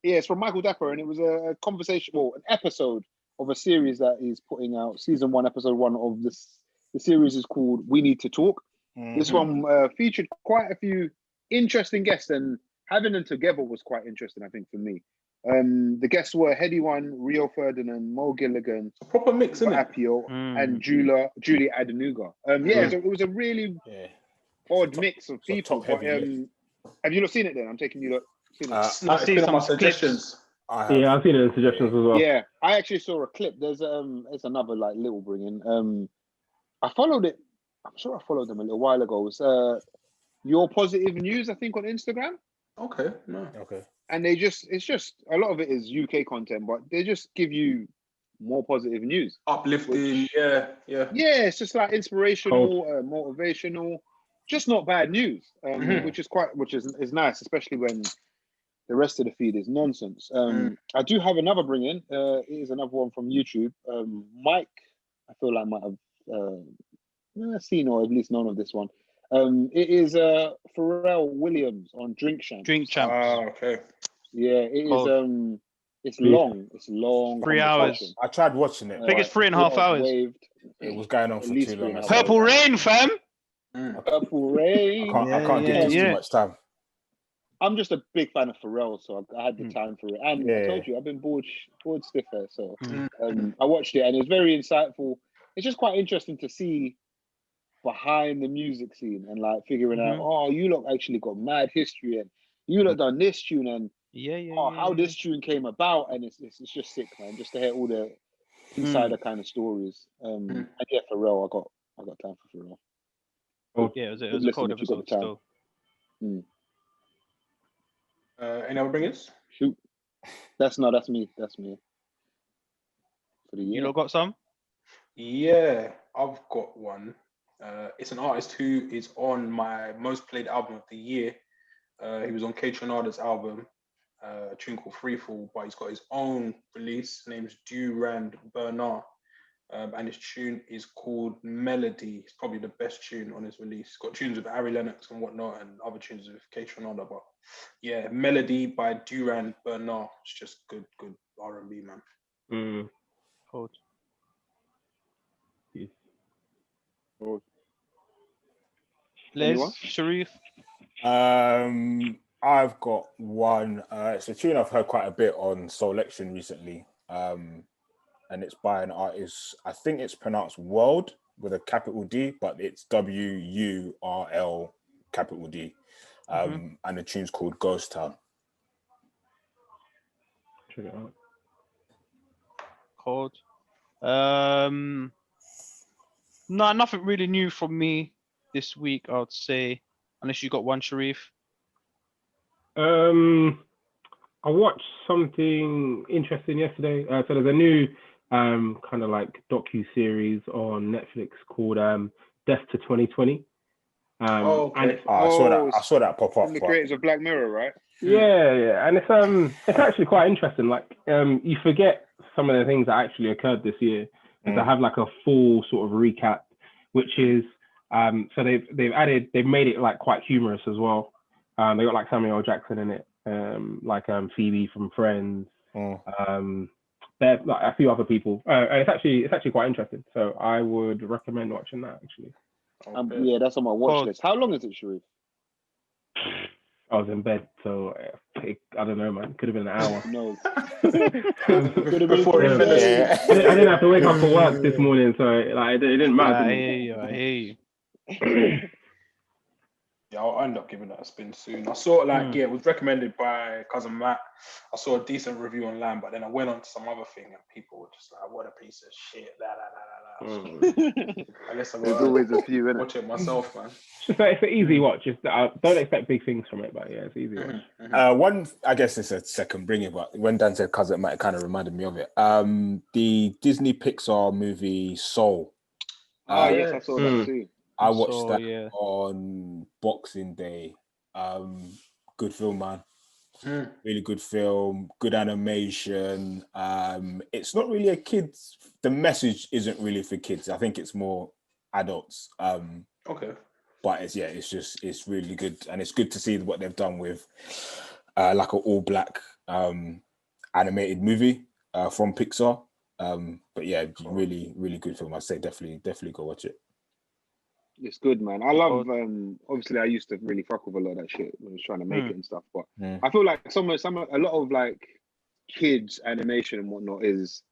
Yeah, it's from Michael Dapper, and it was a conversation, an episode of a series that he's putting out. Season 1, episode 1 of this. The series is called We Need to Talk. This one featured quite a few interesting guests, and having them together was quite interesting, I think, for me. The guests were Heady One, Rio Ferdinand, Mo Gilligan, a proper mix, isn't it? Apio, and Julie Adenuga. So it was a really odd mix of people. But, have you not seen it then? I'm taking you lot. I've seen some suggestions. I've seen it in suggestions as well. Yeah, I actually saw a clip. There's it's another like little bring-in. I followed it. I'm sure I followed them a little while ago. It was Your Positive News, I think, on Instagram. Okay, no. Okay. And it's just a lot of it is UK content, but they just give you more positive news, uplifting. Yeah. It's just like inspirational, motivational, just not bad news, which is nice, especially when the rest of the feed is nonsense. I do have another bring in. It is another one from YouTube. Mike, I feel like might have seen or at least known of this one. It is Pharrell Williams on Drink Champs. Okay. Yeah, it is. It's long. It's long. 3 hours. I tried watching it. I think it's 3.5 hours. It was going on for too long. Purple Rain, fam. Purple Rain. I can't give this too much time. I'm just a big fan of Pharrell, so I had the time for it. And I told you, I've been bored stiff here. So I watched it, and it was very insightful. It's just quite interesting to see behind the music scene and like figuring out, oh, you lot actually got mad history, and you lot done this tune, and how this tune came about, and it's just sick, man. Just to hear all the insider kind of stories. And yeah, Pharrell, I got time for Pharrell. Oh yeah, it was a cold episode still. Any other bringers? Shoot, that's me. For the year. You lot got some? Yeah, I've got one. It's an artist who is on my most played album of the year. He was on K-Tronada's album, a tune called Freefall, but he's got his own release. His name's Durand Bernard, and his tune is called Melody. It's probably the best tune on his release. It's got tunes with Ari Lennox and whatnot, and other tunes with K-Tronada, but yeah, Melody by Durand Bernard. It's just good R&B, man. Cold. Les, Sharif? I've got one. It's a tune I've heard quite a bit on Selection recently. And it's by an artist, I think it's pronounced World with a capital D, but it's WURL capital D. And the tune's called Ghost Town. Check it out. Cold. No, nothing really new from me this week, I would say, unless you got one, Sharif. I watched something interesting yesterday. So there's a new kind of like docu-series on Netflix called Death to 2020. I saw that pop up. From the creators of Black Mirror, right? Yeah, and it's actually quite interesting. Like you forget some of the things that actually occurred this year. To have like a full sort of recap, which is so they've made it like quite humorous as well. They got like Samuel L. Jackson in it, like Phoebe from Friends. There's like a few other people. And it's actually quite interesting. So I would recommend watching that actually. Yeah, that's on my watch list. How long is it, Sharif? I was in bed, so I don't know, man. Could have been an hour. No. Before it finished. I didn't have to wake up for work this morning, so like it didn't matter. I hear you. Yeah, I'll end up giving that a spin soon. I saw it it was recommended by cousin Matt. I saw a decent review online, but then I went on to some other thing and people were just like, "What a piece of shit!" I guess There's always a few in it. Watch it myself, man. It's an easy watch. Don't expect big things from it, but yeah, it's easy watch. One, I guess it's a second bringing, but when Dan said cousin Matt, it kind of reminded me of it. The Disney Pixar movie Soul. Yes, I saw that too. I watched that on Boxing Day. Good film, man. Really good film, good animation. It's not really a kids. The message isn't really for kids. I think it's more adults. Okay. But it's really good, and it's good to see what they've done with like an all black animated movie from Pixar. But yeah, really, really good film. I'd say definitely go watch it. It's good, man. I love. Obviously, I used to really fuck with a lot of that shit when I was trying to make it and stuff. But I feel like a lot of like kids animation and whatnot is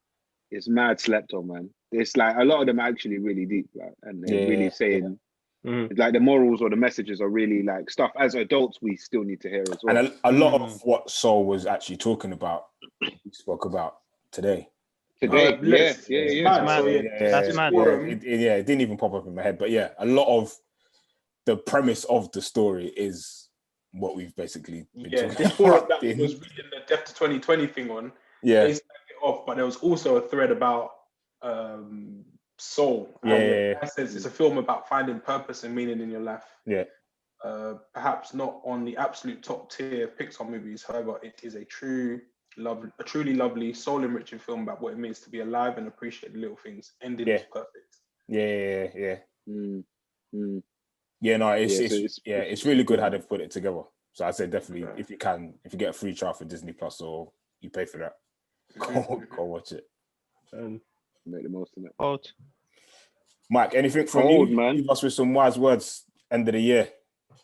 mad slept on, man. It's like a lot of them are actually really deep, like, and they're really saying like the morals or the messages are really like stuff as adults we still need to hear as well. And a lot of what Soul was actually talking about, we spoke about today. That's mad. It didn't even pop up in my head, but yeah, a lot of the premise of the story is what we've basically been talking before about. That was reading the Death to 2020 thing on. Yeah. They started it off, but there was also a thread about soul. Yeah. It says it's a film about finding purpose and meaning in your life. Yeah. Perhaps not on the absolute top tier Pixar movies. However, it is a truly lovely, soul-enriching film about what it means to be alive and appreciate the little things. Ending is perfect. Yeah. Yeah, no, it's really good how they've put it together. So I'd say definitely, if you get a free trial for Disney Plus or you pay for that, go watch it. Make the most of it. Old. Mike, anything from you? Man. Leave us with some wise words. End of the year.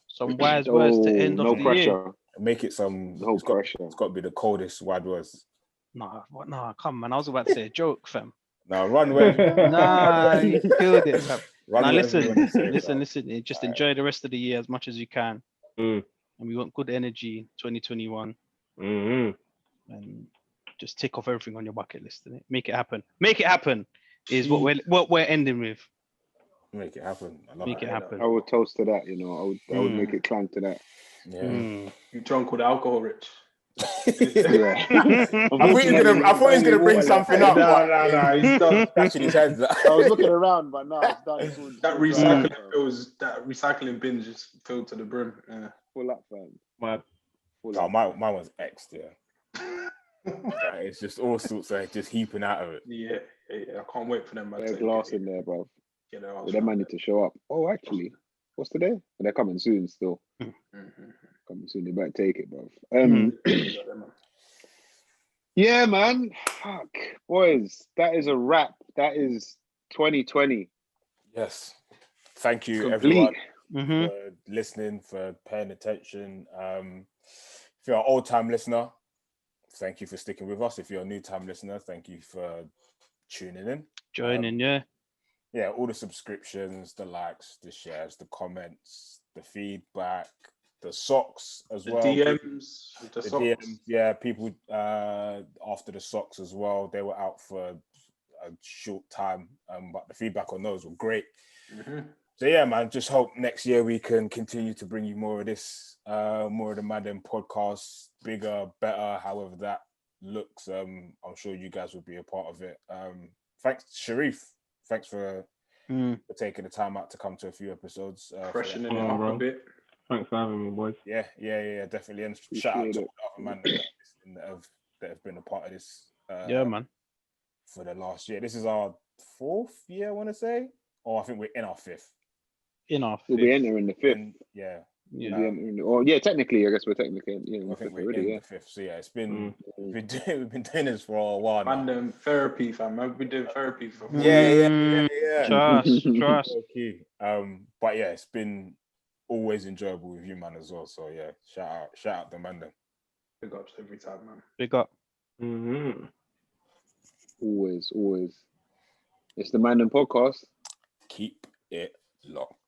Some wise words to end of the year. Make it some. No pressure. It's got to be the coldest wise words. Nah, come man. I was about to say a joke, fam. Nah, run where. You killed it, fam. Now listen. Just enjoy the rest of the year as much as you can. And we want good energy 2021. And just tick off everything on your bucket list. Innit? Make it happen. Make it happen is what we're ending with. Make it happen. Make it happen. I would toast to that, I would make it clang to that. Yeah. You drunk with alcohol, Rich? Yeah. I thought he was gonna bring something up. No, he's done. Actually, his head's I was looking around, but no, it's done. That recycling bin just filled to the brim. Yeah. Full up, fam. Mine was X, it's just all sorts of just heaping out of it. Yeah. I can't wait for them. There's glass in there, bro. They might need to show up. Oh, actually, what's today? They're coming soon still. Coming soon. They better take it, bro. Yeah, man. Fuck. Boys, that is a wrap. That is 2020. Yes. Thank you, everyone, for listening, for paying attention. If you're an old-time listener, thank you for sticking with us. If you're a new-time listener, thank you for tuning in. Joining, Yeah, all the subscriptions, the likes, the shares, the comments, the feedback, the socks as well. DMs, the socks. DMs, yeah, people after the socks as well. They were out for a short time, but the feedback on those were great. So yeah, man, just hope next year we can continue to bring you more of this, more of the Mandem podcast, bigger, better, however that looks. I'm sure you guys will be a part of it. Thanks, Sharif. Thanks for taking the time out to come to a few episodes. Freshening it up a bit. Thanks for having me, boys. Yeah, definitely. And shout out to all the other man that have been a part of this. Man. For the last year. This is our 4th year, I want to say. Or I think we're in our 5th. We'll be entering the 5th. Technically, I guess we're technically I think we're in the 5th. So yeah, it's been we've been doing this for a while now. And therapy, fam. I've been doing therapy for Trust. Okay. But yeah, it's been always enjoyable with you, man, as well. So yeah, shout out the Mandem. Big ups every time, man. Big up. Always. It's the Mandem podcast. Keep it locked.